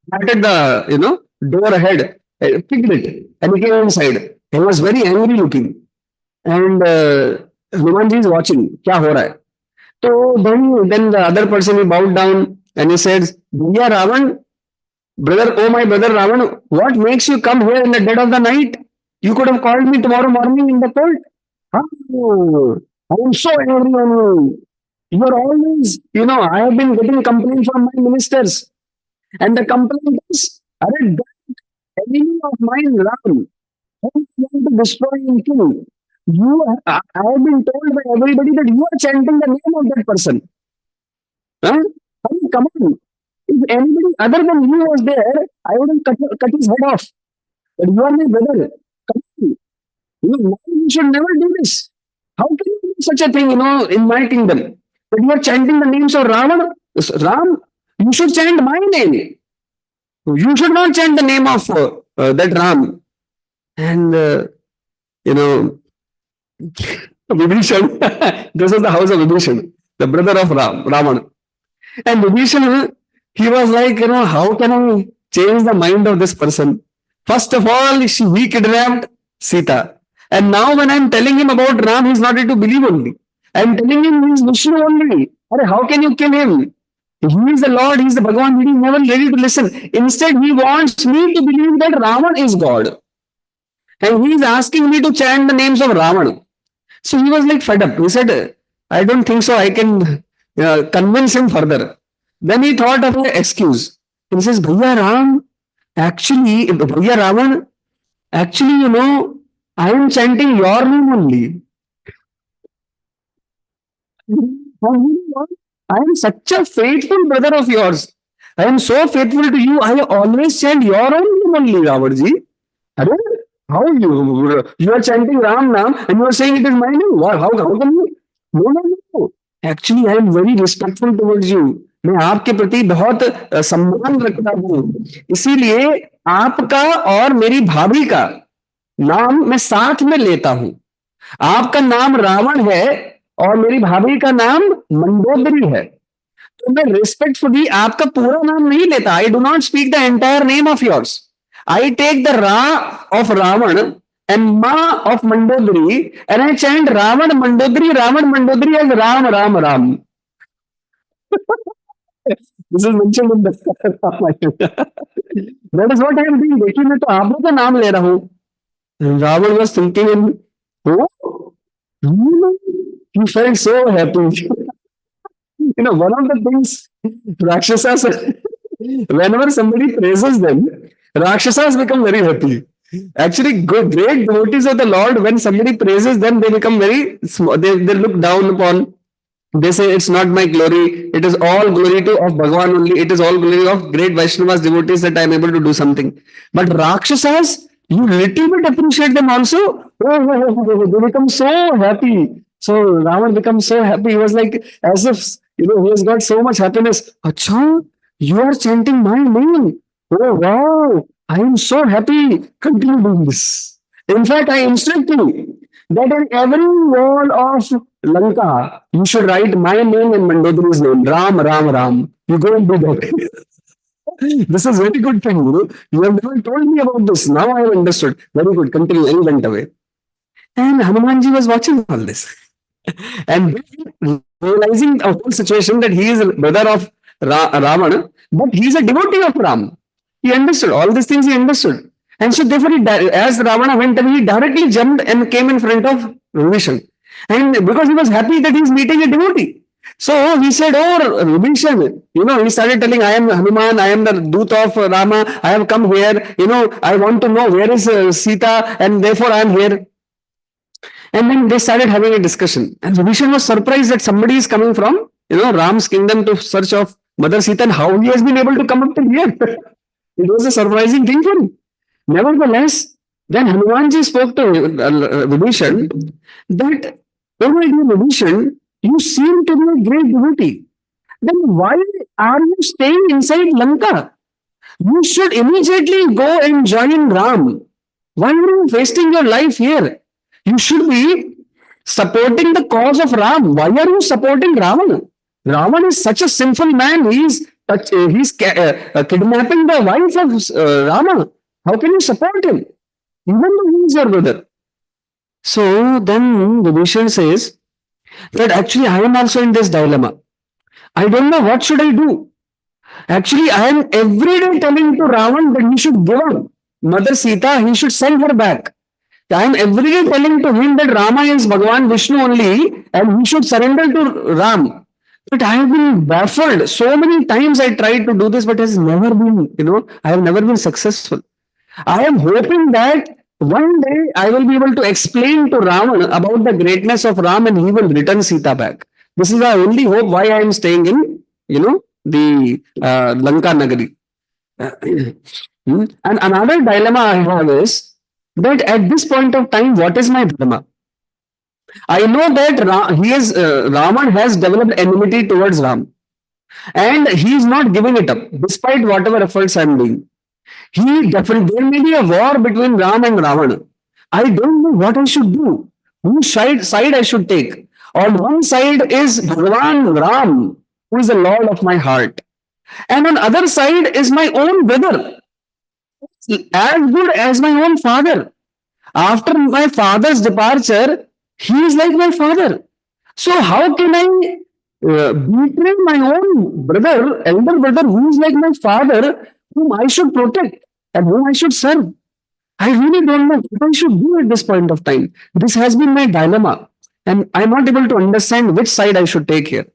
batted the door ahead, picked it, and he came inside. He was very angry looking, and Hanuman ji is watching. क्या हो रहा है? तो then the other person he bowed down and he said, "Bhaiya Ravan, brother, oh my brother Ravan, what makes you come here in the dead of the night? You could have called me tomorrow morning in the court. Oh, I am so angry on you. You are always, I have been getting complaints from my ministers. And the complaint is, that enemy of mine, Ram, who is going to destroy and kill. I have been told by everybody that you are chanting the name of that person. Huh? I mean, come on. If anybody other than you was there, I would have cut his head off. But you are my brother. Come on. You should never do this. How can you do such a thing, in my kingdom? But you are chanting the names of Ram, you should chant my name. You should not chant the name of that Ram. And, Vibhishan, this is the house of Vibhishan, the brother of Ravan. And Vibhishan, he was like, how can I change the mind of this person? First of all, he kidnapped Sita. And now when I'm telling him about Ram, he's not ready to believe only. I'm telling him he's Vishnu only. How can you kill him? He is the Lord, he is the Bhagavan, he is never ready to listen. Instead, he wants me to believe that Ravan is God. And he is asking me to chant the names of Ravan. So he was like fed up. He said, I don't think so, I can convince him further. Then he thought of an excuse. He says, Bhaiya Ravan, actually, I am chanting your name only. I am such a faithful brother of yours. I am so faithful to you. I always chant your own name only, Ravarji. How you are chanting Ram Nam and you are saying it is my name? How can you? No. Actually, I am very respectful towards you. मैं आपके प्रति बहुत सम्मान रखता हूँ, इसीलिए आपका और मेरी भाभी का नाम मैं साथ में लेता हूं। आपका नाम रावण है और मेरी भाभी का नाम मंडोदरी है, तो मैं रिस्पेक्टफुली आपका पूरा नाम नहीं लेता। I do not speak the entire name of yours. I take the Ra of Ravan and Ma of Mandodari and I chant Ravan Mandodari as Ram, Ram, Ram. This is mentioned in the Ramayana. That is what I am doing. देखिए मैं तो आप लोग का नाम ले रहा हूँ. Ravan was thinking in, oh, he felt so happy. One of the things Rakshasas, whenever somebody praises them, Rakshasas become very happy. Actually, good, great devotees of the Lord, when somebody praises them, they become very small. They look down upon. They say, it's not my glory. It is all glory to of Bhagavan only. It is all glory of great Vaishnavas, devotees that I am able to do something. But Rakshasas, you little bit appreciate them also. They become so happy. So Ravan becomes so happy. He was like, as if, he has got so much happiness. Acha, you are chanting my name. Oh, wow. I am so happy. Continue doing this. In fact, I instruct you that in every wall of Lanka, you should write my name and Mandodari's name. Ram, Ram, Ram. You go and do that. This is very good thing. You have never told me about this. Now I have understood. Very good. Continue. And he went away. And Hanumanji was watching all this. And realizing the whole situation that he is a brother of Ravana, but he is a devotee of Ram. He understood all these things. He understood, and so therefore, as Ravana went away, he directly jumped and came in front of Vibhishan, and because he was happy that he is meeting a devotee. So he said, "Oh, Vibhishan, he started telling, I am Hanuman, I am the Dut of Rama, I have come here, I want to know where is Sita, and therefore I am here." And then they started having a discussion. And Vibhishan was surprised that somebody is coming from, Ram's kingdom to search of Mother Sita and how he has been able to come up to here. It was a surprising thing for him. Nevertheless, then Hanumanji spoke to Vibhishan that, oh my dear Vibhishan, you seem to be a great devotee. Then why are you staying inside Lanka? You should immediately go and join Ram. Why are you wasting your life here? You should be supporting the cause of Ram. Why are you supporting Ravan? Ravan is such a sinful man. He's kidnapping the wife of Rama. How can you support him? Even though he is your brother. So then Vibhishan says that actually I am also in this dilemma. I don't know what should I do. Actually, I am every day telling to Ravan that he should give up Mother Sita, he should send her back. I am every day telling to him that Rama is Bhagavan Vishnu only and he should surrender to Ram. But I have been baffled. So many times I tried to do this, but has never been, I have never been successful. I am hoping that one day I will be able to explain to Ravan about the greatness of Ram and he will return Sita back. This is the only hope why I am staying in, the Lanka Nagari. And another dilemma I have is that at this point of time, what is my dharma? I know that Raman has developed enmity towards Ram, and he is not giving it up despite whatever efforts I am doing. There may be a war between Ram and Ravana. I don't know what I should do. Whose side I should take? On one side is Bhagavan Ram, who is the Lord of my heart, and on other side is my own brother, as good as my own father. After my father's departure, he is like my father. So how can I betray my own brother, elder brother, who is like my father, whom I should protect and whom I should serve? I really don't know what I should do at this point of time. This has been my dilemma, and I'm not able to understand which side I should take here.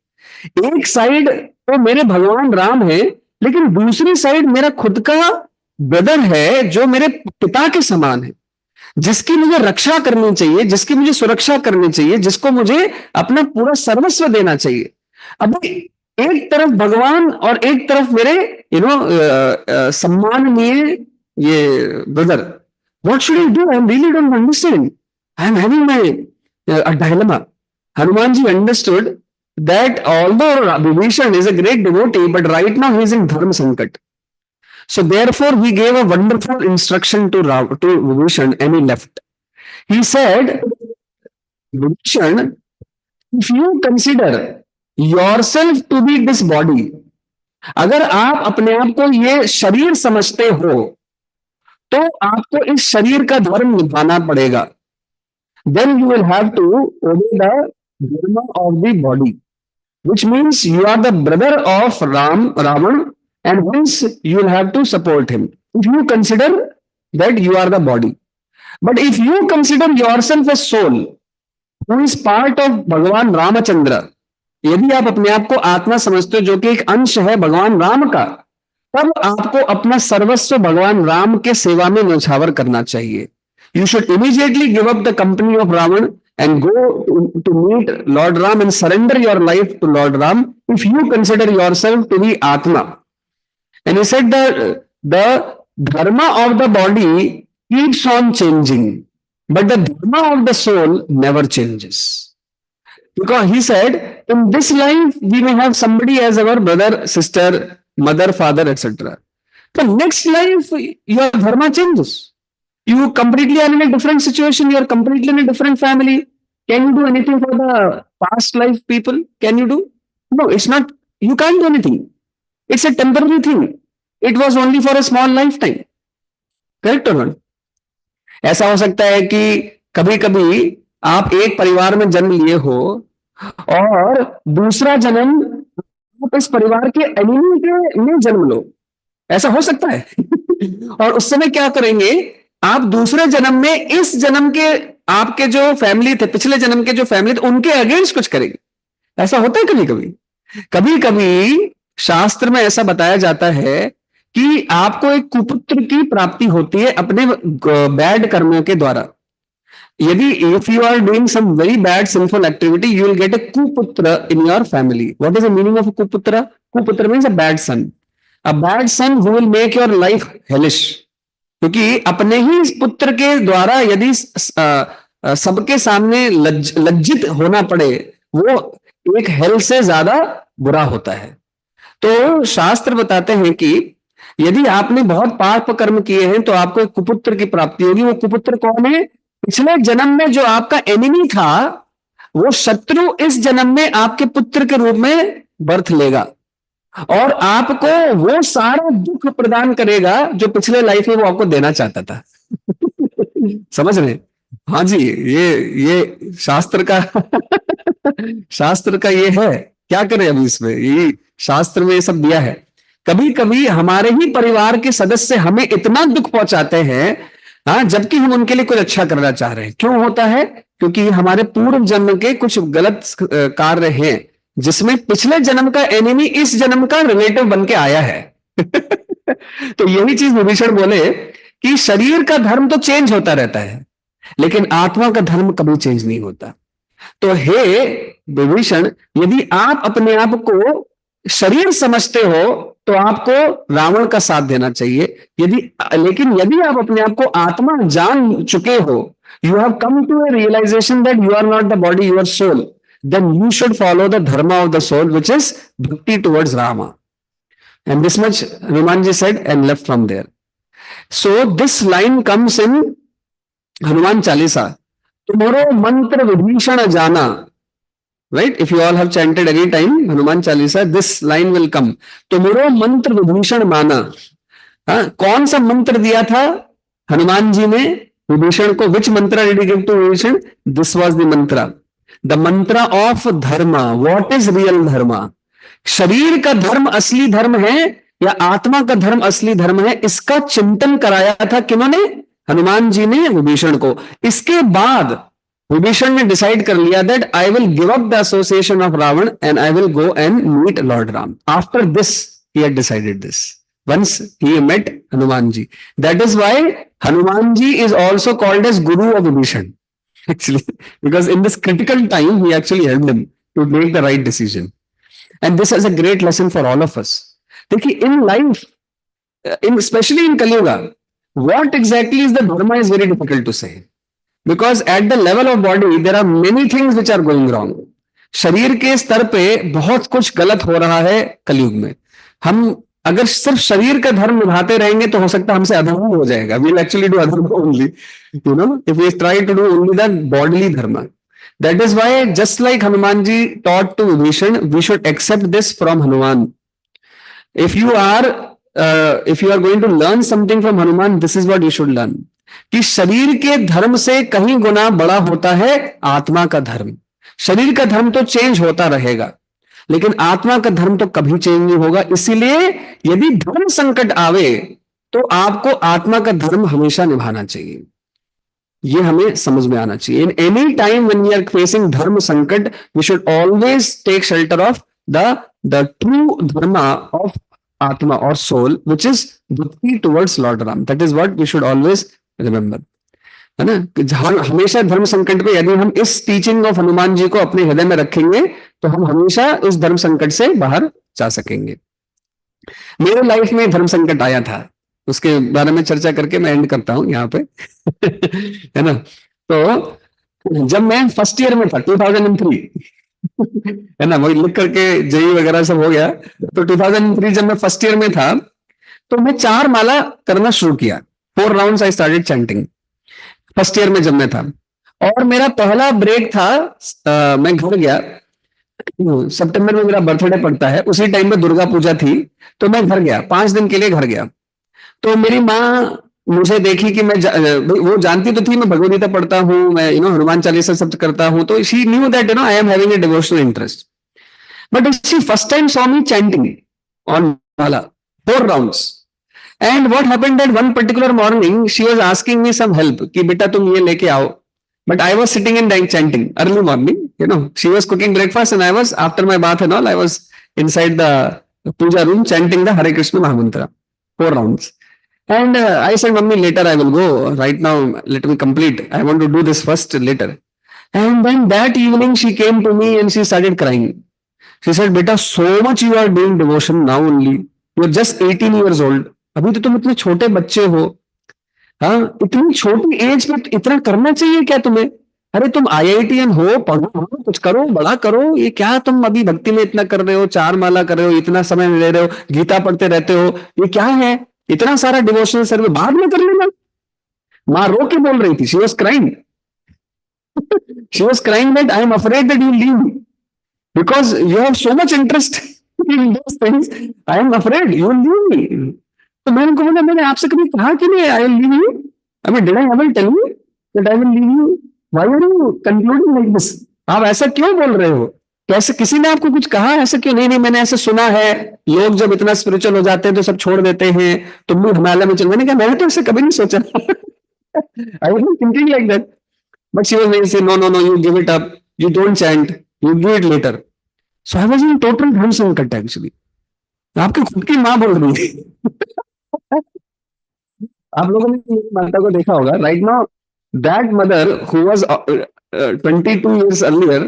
एक side तो मेरे भगवान राम है, लेकिन दूसरी side मेरा खुद का ब्रदर है जो मेरे पिता के समान है, जिसकी मुझे रक्षा करनी चाहिए, जिसकी मुझे सुरक्षा करनी चाहिए, जिसको मुझे अपना पूरा सर्वस्व देना चाहिए. अब एक तरफ भगवान और एक तरफ मेरे सम्माननीय ये brother. What should I do? I really don't understand. I am having a dilemma. Hanumanji understood that although Vibhishan is a great devotee, but right now he is in dharma sankat. So therefore he gave a wonderful instruction to Vibhishan and he left. He said, Vibhishan, if you consider yourself to be this body, अगर आप अपने आप को ये शरीर समझते हो, तो आपको इस शरीर का धर्म निभाना पड़ेगा. Then you will have to obey the dharma of the body, which means you are the brother of Ravan, and hence you will have to support him. If you consider that you are the body, but if you consider yourself a soul who is part of भगवान रामचंद्र, यदि आप अपने आप को आत्मा समझते हो जो कि एक अंश है भगवान राम का, तब आपको अपना सर्वस्व भगवान राम के सेवा में न्यौछावर करना चाहिए. You should immediately give up the company of Ravan and go to meet Lord Ram and surrender your life to Lord Ram if you consider yourself to be Atma. And he said that the dharma of the body keeps on changing, but the dharma of the soul never changes. Because he said, in this life, we may have somebody as our brother, sister, mother, father, etc. The next life, your dharma changes. You completely are in a different situation. You are completely in a different family. Can you do anything for the past life people? Can you do? No, it's not. You can't do anything. It's a temporary thing. It was only for a small lifetime. Correct or not? ऐसा हो सकता है कि कभी कभी आप एक परिवार में जन्म लिए हो और दूसरा जन्म आप इस परिवार के एनिमी के में जन्म लो. ऐसा हो सकता है. और उस समय क्या करेंगे आप दूसरे जन्म में इस जन्म के आपके जो फैमिली थे पिछले जन्म के जो फैमिली थे उनके अगेंस्ट कुछ करेंगे. ऐसा होता है कभी कभी. कभी कभी शास्त्र में ऐसा बताया जाता है कि आपको एक कुपुत्र की प्राप्ति होती है अपने बैड कर्मों के द्वारा. यदि if you are doing some very bad sinful activity you will get a कुपुत्र in your family. What is the meaning of कुपुत्र? कुपुत्र means a bad son. A bad son who will make your life hellish. क्योंकि अपने ही पुत्र के द्वारा यदि सबके सामने लज्जित होना पड़े वो एक हेल से ज्यादा बुरा होता है. तो शास्त्र बताते हैं कि यदि आपने बहुत पाप कर्म किए हैं तो आपको एक कुपुत्र की प्राप्ति होगी. वो कुपुत्र कौन है? पिछले जन्म में जो आपका एनिमी था वो शत्रु इस जन्म में आपके पुत्र के रूप में बर्थ लेगा और आपको वो सारा दुख प्रदान करेगा जो पिछले लाइफ में वो आपको देना चाहता था. समझ रहे? हाँ जी, ये शास्त्र का ये है. क्या करें अभी इसमें? ये शास्त्र में ये सब दिया है. कभी कभी हमारे ही परिवार के सदस्य हमें इतना दुख पहुंचाते हैं हाँ जबकि हम उनके लिए कुछ अच्छा करना चाह रहे हैं. क्यों होता है? क्योंकि हमारे पूर्व जन्म के कुछ गलत कार्य हैं जिसमें पिछले जन्म का एनिमी इस जन्म का रिलेटिव बन के आया है. तो यही चीज विभीषण बोले कि शरीर का धर्म तो चेंज होता रहता है लेकिन आत्मा का धर्म कभी चेंज नहीं होता. तो हे विभीषण, यदि आप अपने आप को शरीर समझते हो तो आपको रावण का साथ देना चाहिए. लेकिन यदि आप अपने आप को आत्मा जान चुके हो, you have come to a realization that you are not the body, you are soul, then you should follow the dharma of the soul, which is bhakti towards Rama. And this much Hanumanji said and left from there. So this line comes in Hanuman Chalisa. Tomorrow mantra vibhishana jana. Right? If you all have chanted any time Hanuman Chalisa, this line will come. Tomorrow mantra vibhishana mana. कौन सा मंत्र दिया था हनुमान जी ने विभीषण को? Which mantra did he give to Vibhishan? This was the mantra. The mantra of धर्म. What is real धर्म? शरीर का धर्म असली धर्म है या आत्मा का धर्म असली धर्म है? इसका चिंतन कराया था किन्होंने? हनुमान जी ने विभीषण को. इसके बाद विभीषण ने डिसाइड कर लिया that I will give up the association of Ravana and I will go and meet Lord Ram. After this he had decided this once he met Hanuman ji. That is why Hanuman ji is also called as Guru of Vibhishan. Actually, because in this critical time, he actually helped him to make the right decision. And this is a great lesson for all of us. देखिए, in life, especially in Kali Yuga, what exactly is the dharma is very difficult to say. Because at the level of body, there are many things which are going wrong. शरीर के स्तर पे बहुत कुछ गलत हो रहा है कलयुग में. हम अगर सिर्फ शरीर का धर्म निभाते रहेंगे तो हो सकता है हमसे अधर्म हो जाएगा. वी विल एक्चुअली डू अधर्म only, you know, if we try to do only the bodily dharma. That is why just like Hanuman ji taught to Vibhishan, we should accept this from Hanuman. If you are if you are going to learn something from Hanuman, this is what you should learn, कि शरीर के धर्म से कहीं गुना बड़ा होता है आत्मा का धर्म। शरीर का धर्म तो चेंज होता रहेगा, लेकिन आत्मा का धर्म तो कभी चेंज नहीं होगा। इसीलिए यदि धर्म संकट आवे तो आपको आत्मा का धर्म हमेशा निभाना चाहिए। ये हमें समझ में आना चाहिए। In any time when we are facing dharma sankat, we should always take shelter of the true dharma of atma और soul, which is bhakti towards Lord Ram. That is what we should always remember, है ना, कि हमेशा धर्म संकट पे यदि हम इस टीचिंग ऑफ हनुमान जी को अपने हृदय में रखेंगे तो हम हमेशा उस धर्म संकट से बाहर जा सकेंगे। मेरे लाइफ में धर्म संकट आया था, उसके बारे में चर्चा करके मैं एंड करता हूं यहाँ पे। है ना, तो जब मैं फर्स्ट ईयर में था 2003, है ना, वही लिख करके जेई वगैरह सब हो गया, तो 2003 जब मैं फर्स्ट ईयर में था तो मैं 4 माला करना शुरू किया। 4 rounds I started chanting first year में जब मैं था। और मेरा पहला ब्रेक था, मैं घर गया, सितंबर में मेरा बर्थडे पड़ता है, उसी टाइम पे दुर्गा पूजा थी, तो मैं घर गया, 5 दिन के लिए घर गया। तो मेरी माँ मुझे देखी कि मैं वो जानती तो थी मैं भगवदगीता पढ़ता हूँ, मैं हनुमान चालीसा सब करता हूँ, तो she knew that I am having a devotional interest, but she first time saw me chanting on mala 4 rounds. And what happened that one particular morning she was asking me some help कि बेटा तुम ये लेके आओ, but I was sitting in chanting early morning, she was cooking breakfast and I was, after my bath and all, I was inside the puja room chanting the Hare Krishna Mahamantra 4 rounds. And I said, Mummy, later I will go, right now let me complete, I want to do this first later. And then that evening she came to me and she started crying. She said, beta, so much you are doing devotion now only, you are just 18 years old, अभी तो तुम इतने छोटे बच्चे हो, हाँ, इतनी छोटी एज में इतना करना चाहिए क्या तुम्हें? अरे तुम IITian हो, पढ़ो, कुछ करो, बड़ा करो, ये क्या तुम अभी भक्ति में इतना कर रहे हो, 4 माला कर रहे हो, इतना समय ले रहे हो, गीता पढ़ते रहते हो, ये क्या है? इतना सारा डिवोशनल सर्वे बाद में कर लेना। माँ रो के बोल रही थी, she was crying, she was crying that I am afraid that you leave me because you have so much interest in those things, I am afraid you will leave me. तो मैंने उनको बोला, मैंने आपसे कभी कहा कि नहीं I will leave you? I mean did I ever tell you that I will leave you? Why are you concluding like this? आप ऐसा क्यों बोल रहे हो? कैसे, किसी ने आपको कुछ कहा? ऐसा क्यों? नहीं नहीं, मैंने ऐसे सुना है, लोग जब इतना स्पिरिचुअल हो जाते हैं तो सब छोड़ देते हैं, तुम भी हिमालय में चल। मैंने कहा मैंने तो ऐसे कभी नहीं सोचा। I was thinking like that, but she was like say no no no, you give it up, you don't chant, you do it later. So I was in total धर्म संकट एक्चुअली। आपकी खुद की माँ बोल रही है। आप लोगों ने मेरी माता को देखा होगा, right now that mother who was 22 years earlier,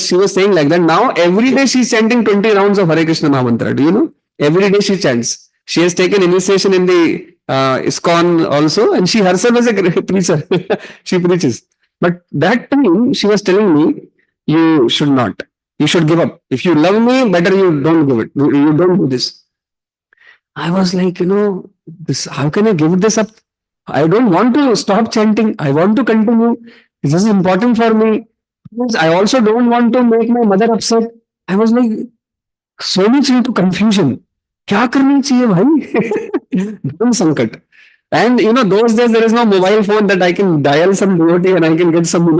she was saying like that. Now every day she's chanting 20 rounds of Hare Krishna Mahamantra. Do you know? Every day she chants. She has taken initiation in the ISKCON also, and she herself is a preacher. She preaches. But that time she was telling me, you should not. You should give up. If you love me, better you don't give it. You don't do this. I was like, this, how can I give this up? I don't want to stop chanting. I want to continue. This is important for me. I also don't want to make my mother upset. I was like, so much into confusion. क्या करना चाहिए भाई? धर्म संकट. And those days there is no mobile phone that I can dial some devotee and I can get some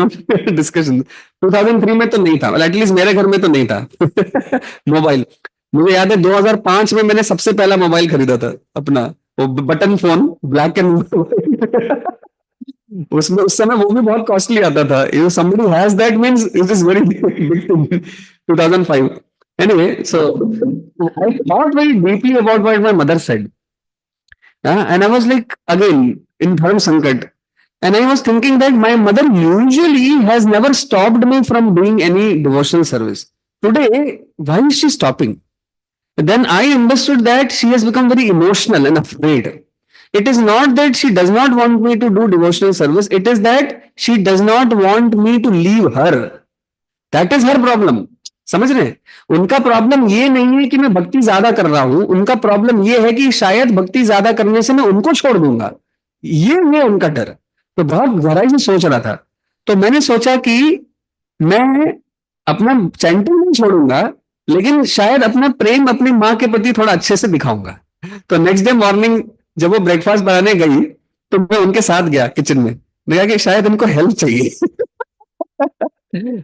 discussion. 2003 में तो नहीं था, at least मेरे घर में तो नहीं था मोबाइल। मुझे याद है 2005 में मैंने सबसे पहला मोबाइल खरीदा था अपना, वो बटन फोन, ब्लैक एंड उसमें उस समय वो भी बहुत कॉस्टली आता था। If somebody has that means it is very big thing. 2005 anyway, so I thought very deeply about what my mother said, and I was like, again in dharma sankat, and I was thinking that my mother usually has never stopped me from doing any devotional service. Today why is she stopping? Then I understood that she has become very emotional and afraid. It is not that she does not want me to do devotional service. It is that she does not want me to leave her. That is her problem. समझ रहे हैं? उनका problem ये नहीं है कि मैं भक्ति ज्यादा कर रहा हूं, उनका प्रॉब्लम ये है कि शायद भक्ति ज्यादा करने से मैं उनको छोड़ दूंगा। ये है उनका डर। तो बहुत गहराई से सोच रहा था। तो मैंने सोचा कि मैं अपना चैंटिंग नहीं छोड़ूंगा, लेकिन शायद अपना प्रेम अपनी माँ के प्रति थोड़ा अच्छे से दिखाऊंगा। तो नेक्स्ट डे मॉर्निंग जब वो ब्रेकफास्ट बनाने गई तो मैं उनके साथ गया किचन में, मैं कहा कि शायद इनको हेल्प चाहिए.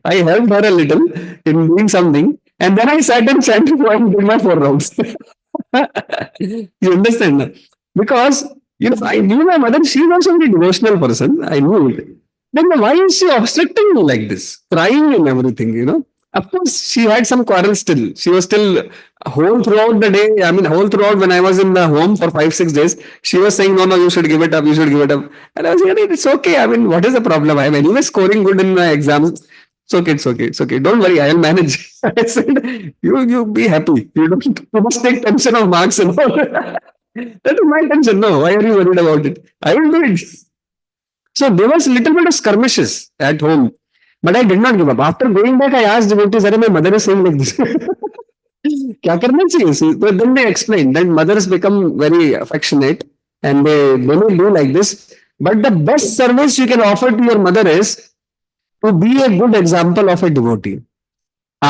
I helped her a little in doing something, and then I sat and chanted and did my 4 rounds. You understand? Na? Because I knew my mother, she was also a very devotional person. I knew it. Then why is she obstructing me like this? Crying and everything. Of course, she had some quarrel still. She was still whole throughout the day. I mean, whole throughout when I was in the home for 5, 6 days, she was saying, no, no, you should give it up, you should give it up. And I was saying, it's okay. I mean, what is the problem? I am anyway scoring good in my exams. It's okay, it's okay, it's okay. Don't worry, I will manage. I said, you be happy. You must take tension of marks and all. That is my tension. No, why are you worried about it? I will do it. So there was little bit of skirmishes at home. But I did not give up. After going back, I asked devotees, "Arey, my mother is saying like this. क्या करना चाहिए?" So then they explained that mothers become very affectionate and they may do like this. But the best service you can offer to your mother is to be a good example of a devotee.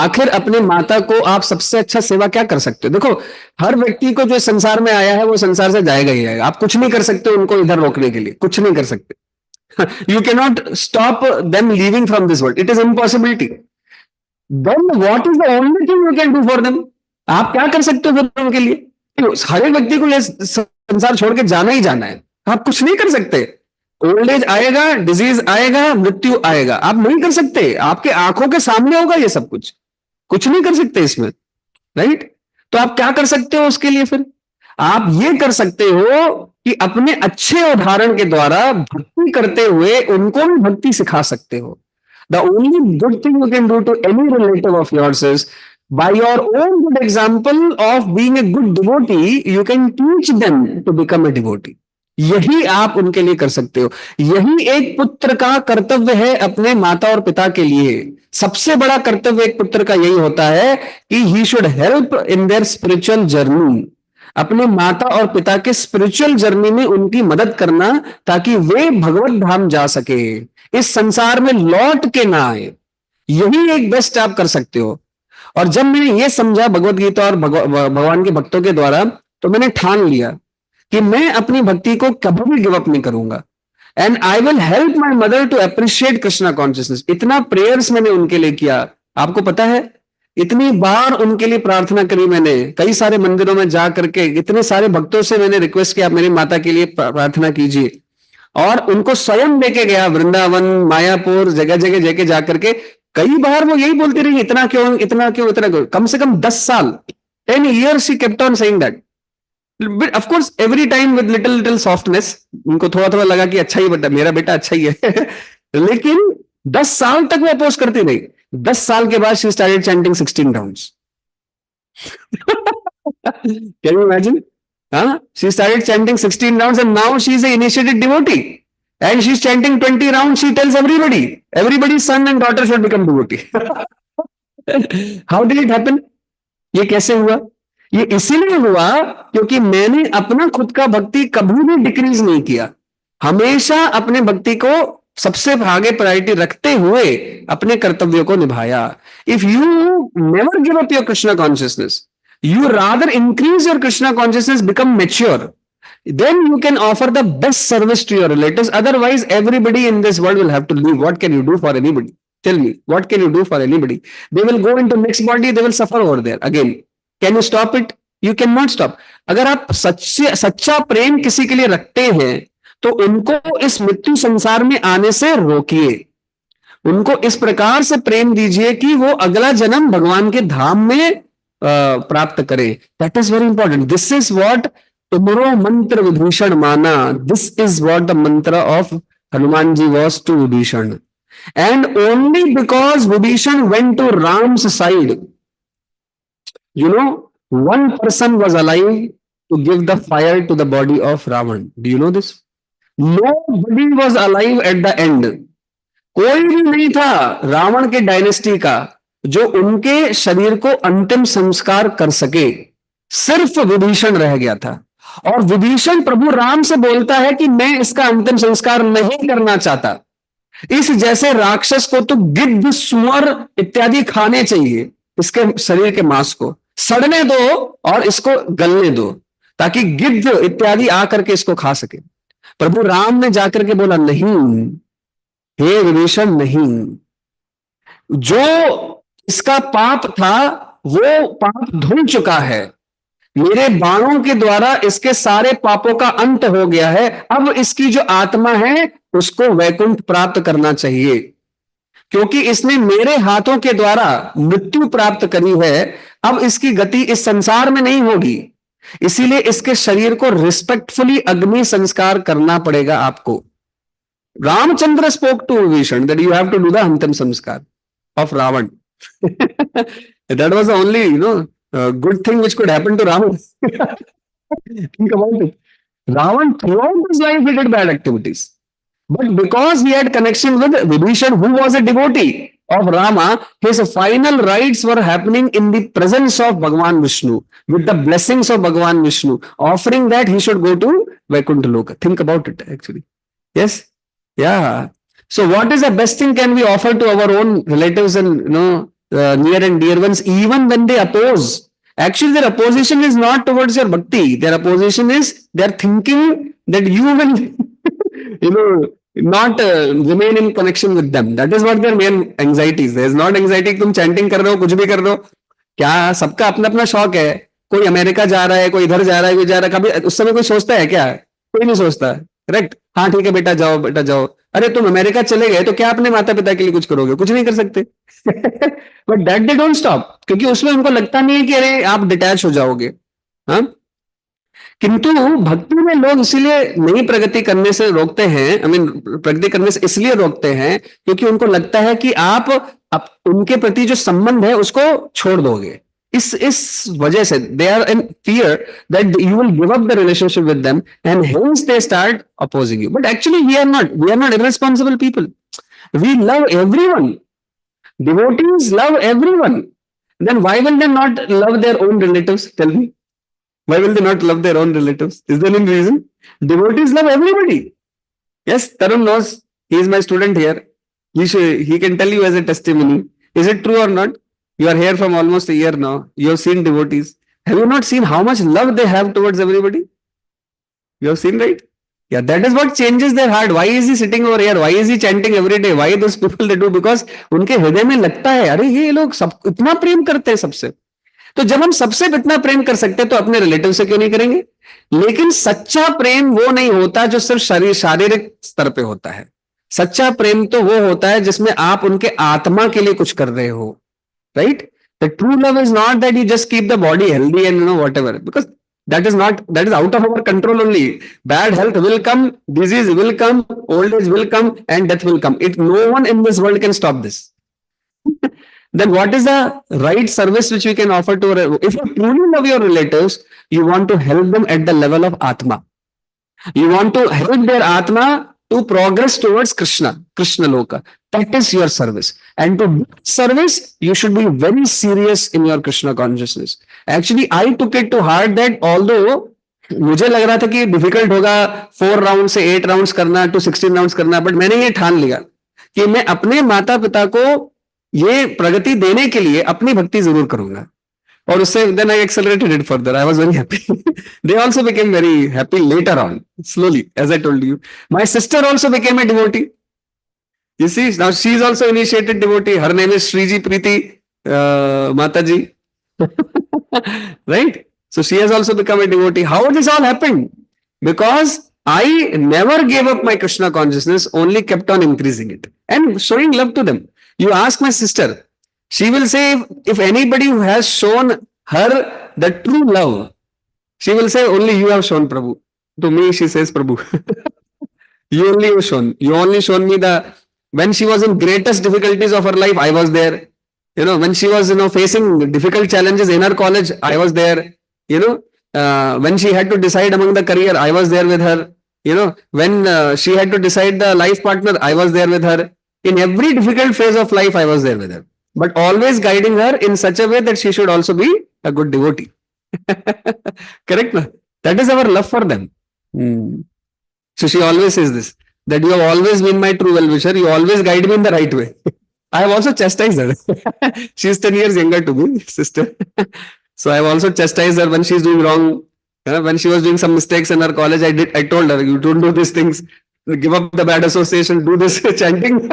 आखिर अपने माता को आप सबसे अच्छा सेवा क्या कर सकते हो? देखो, हर व्यक्ति को जो संसार में आया है वो संसार से जाएगा ही जाएगा. आप कुछ नहीं कर सकते उनको इधर रोकने के लिए, कुछ नहीं कर सकते. You cannot stop them leaving from this world. It is impossibility. Then what is the only thing you can do for them? आप क्या कर सकते हो फिर उनके लिए? हर एक व्यक्ति को ये संसार छोड़ के जाना ही जाना है. आप कुछ नहीं कर सकते. ओल्ड एज आएगा, डिजीज आएगा, मृत्यु आएगा. आप नहीं कर सकते. आपके आंखों के सामने होगा ये सब कुछ नहीं कर सकते इसमें. राइट? तो आप क्या कर सकते हो उसके लिए? फिर आप ये कर सकते हो कि अपने अच्छे उदाहरण के द्वारा भक्ति करते हुए उनको भी भक्ति सिखा सकते हो. The only good thing you can do to any relative of yours is by your own good example of being a good devotee, you can teach them to become a devotee. यही आप उनके लिए कर सकते हो. यही एक पुत्र का कर्तव्य है अपने माता और पिता के लिए. सबसे बड़ा कर्तव्य एक पुत्र का यही होता है कि he should help in their spiritual journey. अपने माता और पिता के स्पिरिचुअल जर्नी में उनकी मदद करना ताकि वे भगवत धाम जा सके, इस संसार में लौट के ना आए. यही एक बेस्ट आप कर सकते हो. और जब मैंने ये समझा भगवत गीता और भगवान के भक्तों के द्वारा, तो मैंने ठान लिया कि मैं अपनी भक्ति को कभी भी गिव अप नहीं करूंगा. And I will help my mother to appreciate Krishna consciousness. इतना प्रेयर्स मैंने उनके लिए किया, आपको पता है. इतनी बार उनके लिए प्रार्थना करी मैंने, कई सारे मंदिरों में जा करके इतने सारे भक्तों से मैंने रिक्वेस्ट किया, मेरी माता के लिए प्रार्थना कीजिए. और उनको स्वयं लेके गया वृंदावन, मायापुर, जगह जगह जगह जा करके. कई बार वो यही बोलती रही, इतना क्यों, इतना क्यों, इतना क्यों. कम से कम 10 साल, 10 years she kept on saying that. But of course every time with little softness. उनको थोड़ा थोड़ा लगा कि अच्छा ही बेटा, मेरा बेटा अच्छा ही है. लेकिन 10 साल तक वो अपोज करती रही. 10 साल के बाद she started chanting 16 rounds. Can you imagine? She started chanting 16 rounds and now she is an initiated devotee. And she's chanting 20 rounds. She tells everybody's son and daughter should become devotee. How did it happen? ये कैसे हुआ? ये इसीलिए हुआ क्योंकि मैंने अपना खुद का भक्ति कभी भी डिक्रीज नहीं किया. हमेशा अपने भक्ति को सबसे आगे प्रायोरिटी रखते हुए अपने कर्तव्यों को निभाया. If you never give up your Krishna consciousness, you rather increase your Krishna consciousness, become mature, then you can offer the best service to your relatives. Otherwise everybody in this world will have to leave. What can you do for anybody? Tell me, what can you do for anybody? They will go into next body, they will suffer over there again. Can you stop it? You cannot stop. अगर आप सच्चा प्रेम किसी के लिए रखते हैं तो उनको इस मृत्यु संसार में आने से रोकिए. उनको इस प्रकार से प्रेम दीजिए कि वो अगला जन्म भगवान के धाम में प्राप्त करे. That is very important. This is what tomorrow mantra Vibhushan माना. This is what the mantra of Hanuman ji was to Vibhishan. And only because Vibhishan went to Ram's side, you know, one person was alive to give the fire to the body of Ravan. Do you know this? Nobody was alive at the end. कोई भी नहीं था रावण के dynasty का जो उनके शरीर को अंतिम संस्कार कर सके. सिर्फ विभीषण रह गया था. और विभीषण प्रभु राम से बोलता है कि मैं इसका अंतिम संस्कार नहीं करना चाहता. इस जैसे राक्षस को तो गिद्ध, सुअर इत्यादि खाने चाहिए. इसके शरीर के मांस को सड़ने दो और इसको गलने दो ताकि गिद्ध इत्यादि आकर के इसको खा सके। प्रभु राम ने जाकर के बोला, नहीं हे विभीषण, नहीं, जो इसका पाप था वो पाप धुल चुका है, मेरे बाणों के द्वारा इसके सारे पापों का अंत हो गया है। अब इसकी जो आत्मा है उसको वैकुंठ प्राप्त करना चाहिए, क्योंकि इसने मेरे हाथों के द्वारा मृत्यु प्राप्त करी है। अब इसकी गति इस संसार में नहीं होगी, इसीलिए इसके शरीर को रिस्पेक्टफुली अग्नि संस्कार करना पड़ेगा आपको। Ramchandra spoke to Vibhishan that you have to do the antim sanskar of Ravana. That was the only good thing which could happen to Ravan. Think about it. Ravan throughout his life he did bad activities. But because he had connection with Vibhishan, who was a devotee of Rama, his final rites were happening in the presence of Bhagavan Vishnu, with the blessings of Bhagavan Vishnu, offering that he should go to Vaikuntha Loka. Think about it, actually. Yes? Yeah. So what is the best thing can we offer to our own relatives and, near and dear ones, even when they oppose? Actually, their opposition is not towards your bhakti. Their opposition is they are thinking that you will, not remain in connection with them. That is what their main anxiety is. There is not anxiety तुम chanting कर रहे हो, कुछ भी कर रहे हो, क्या सबका अपना अपना शौक है। कोई अमेरिका जा रहा है, कोई इधर जा रहा है, कोई जा रहा है, कभी उस समय कोई सोचता है क्या? कोई नहीं सोचता, करेक्ट। हाँ ठीक है बेटा जाओ, बेटा जाओ। अरे तुम अमेरिका चले गए तो क्या अपने माता पिता के लिए कुछ करोगे? कुछ नहीं कर सकते। But that they don't stop, क्योंकि उसमें उनको लगता नहीं है कि अरे आप डिटैच हो जाओगे। हाँ, किंतु भक्ति में लोग इसीलिए नई प्रगति करने से रोकते हैं, प्रगति करने से इसलिए रोकते हैं क्योंकि उनको लगता है कि आप उनके प्रति जो संबंध है उसको छोड़ दोगे। इस वजह से they are in fear that you will give up the relationship with them and hence they start opposing you. But actually we are not irresponsible people, we love everyone, devotees love everyone. Then why will they not love their own relatives? Tell me. Why will they not love their own relatives? Is there any reason? Devotees love everybody. Yes, Tarun knows. He is my student here. He can tell you as a testimony. Is it true or not? You are here from almost a year now. You have seen devotees. Have you not seen how much love they have towards everybody? You have seen, right? Yeah, that is what changes their heart. Why is he sitting over here? Why is he chanting every day? Why those people they do? Because उनके हृदय में लगता है अरे ये लोग सब इतना प्रेम करते हैं सबसे। तो जब हम सबसे इतना प्रेम कर सकते हैं तो अपने रिलेटिव से क्यों नहीं करेंगे? लेकिन सच्चा प्रेम वो नहीं होता जो सिर्फ शारीरिक स्तर पे होता है। सच्चा प्रेम तो वो होता है जिसमें आप उनके आत्मा के लिए कुछ कर रहे हो, right? The true love is not that you just keep the body healthy and whatever, because that is out of our control only. Bad health will come, disease will come, old age will come, and death will come. No one in this world can stop this. Then what is the right service which we can offer to if you truly love your relatives, you want to help them at the level of Atma. You want to help their Atma to progress towards Krishna Loka. That is your service. And to do service, you should be very serious in your Krishna consciousness. Actually, I took it to heart that although मुझे लग रहा था कि difficult होगा 4 round से 8 rounds करना to 16 rounds करना, but मैंने ये ठान लिया कि मैं अपने माता पिता को ये प्रगति देने के लिए अपनी भक्ति जरूर करूंगा। और उससे then I accelerated it further. I was very happy. They also became very happy later on, slowly, as I told you. My sister also became a devotee. You see, now she is also initiated devotee. Her name is Shriji Preeti Mataji. Right? So she has also become a devotee. How this all happened? Because I never gave up my Krishna consciousness, only kept on increasing it and showing love to them. You ask my sister, she will say if anybody who has shown her the true love, she will say only you have shown Prabhu. To me, she says Prabhu. You only have shown. You only shown me when she was in greatest difficulties of her life, I was there. When she was, facing difficult challenges in her college, I was there. When she had to decide among the career, I was there with her. When she had to decide the life partner, I was there with her. In every difficult phase of life, I was there with her. But always guiding her in such a way that she should also be a good devotee. Correct? Na? That is our love for them. So she always says this, that you have always been my true well-wisher. You always guide me in the right way. I have also chastised her. She is 10 years younger to me, sister. So I have also chastised her when she is doing wrong. When she was doing some mistakes in her college, I told her, you don't do these things. Give up the bad association, do this chanting.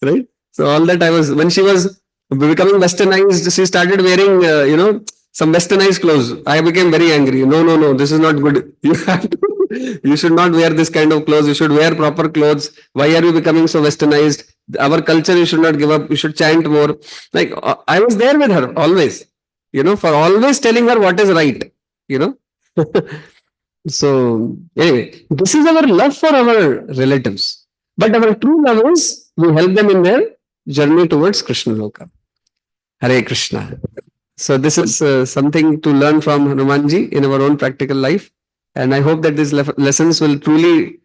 Right? So all that I was, when she was becoming westernized, she started wearing, some westernized clothes. I became very angry. No, no, no, this is not good. You have to, you should not wear this kind of clothes. You should wear proper clothes. Why are you becoming so westernized? Our culture, you should not give up. You should chant more. Like, I was there with her always, for always telling her what is right, you know. So, anyway, this is our love for our relatives. But our true love is we help them in their journey towards Krishna Loka. Hare Krishna. So this is something to learn from Hanumanji in our own practical life. And I hope that these lessons will truly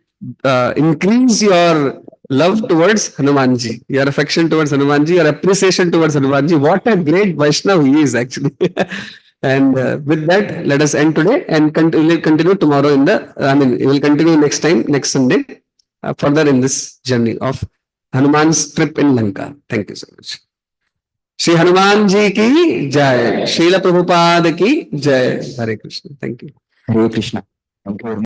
increase your love towards Hanumanji, your affection towards Hanumanji, your appreciation towards Hanumanji. What a great Vaishnav he is actually. And with that, let us end today and we'll continue tomorrow we will continue next time, next Sunday, further in this journey of Hanuman's trip in Lanka. Thank you so much. Shri Hanuman ji की जय, श्रील प्रभुपाद की जय. हरे Krishna. Thank you. Hare Krishna. Thank you very much.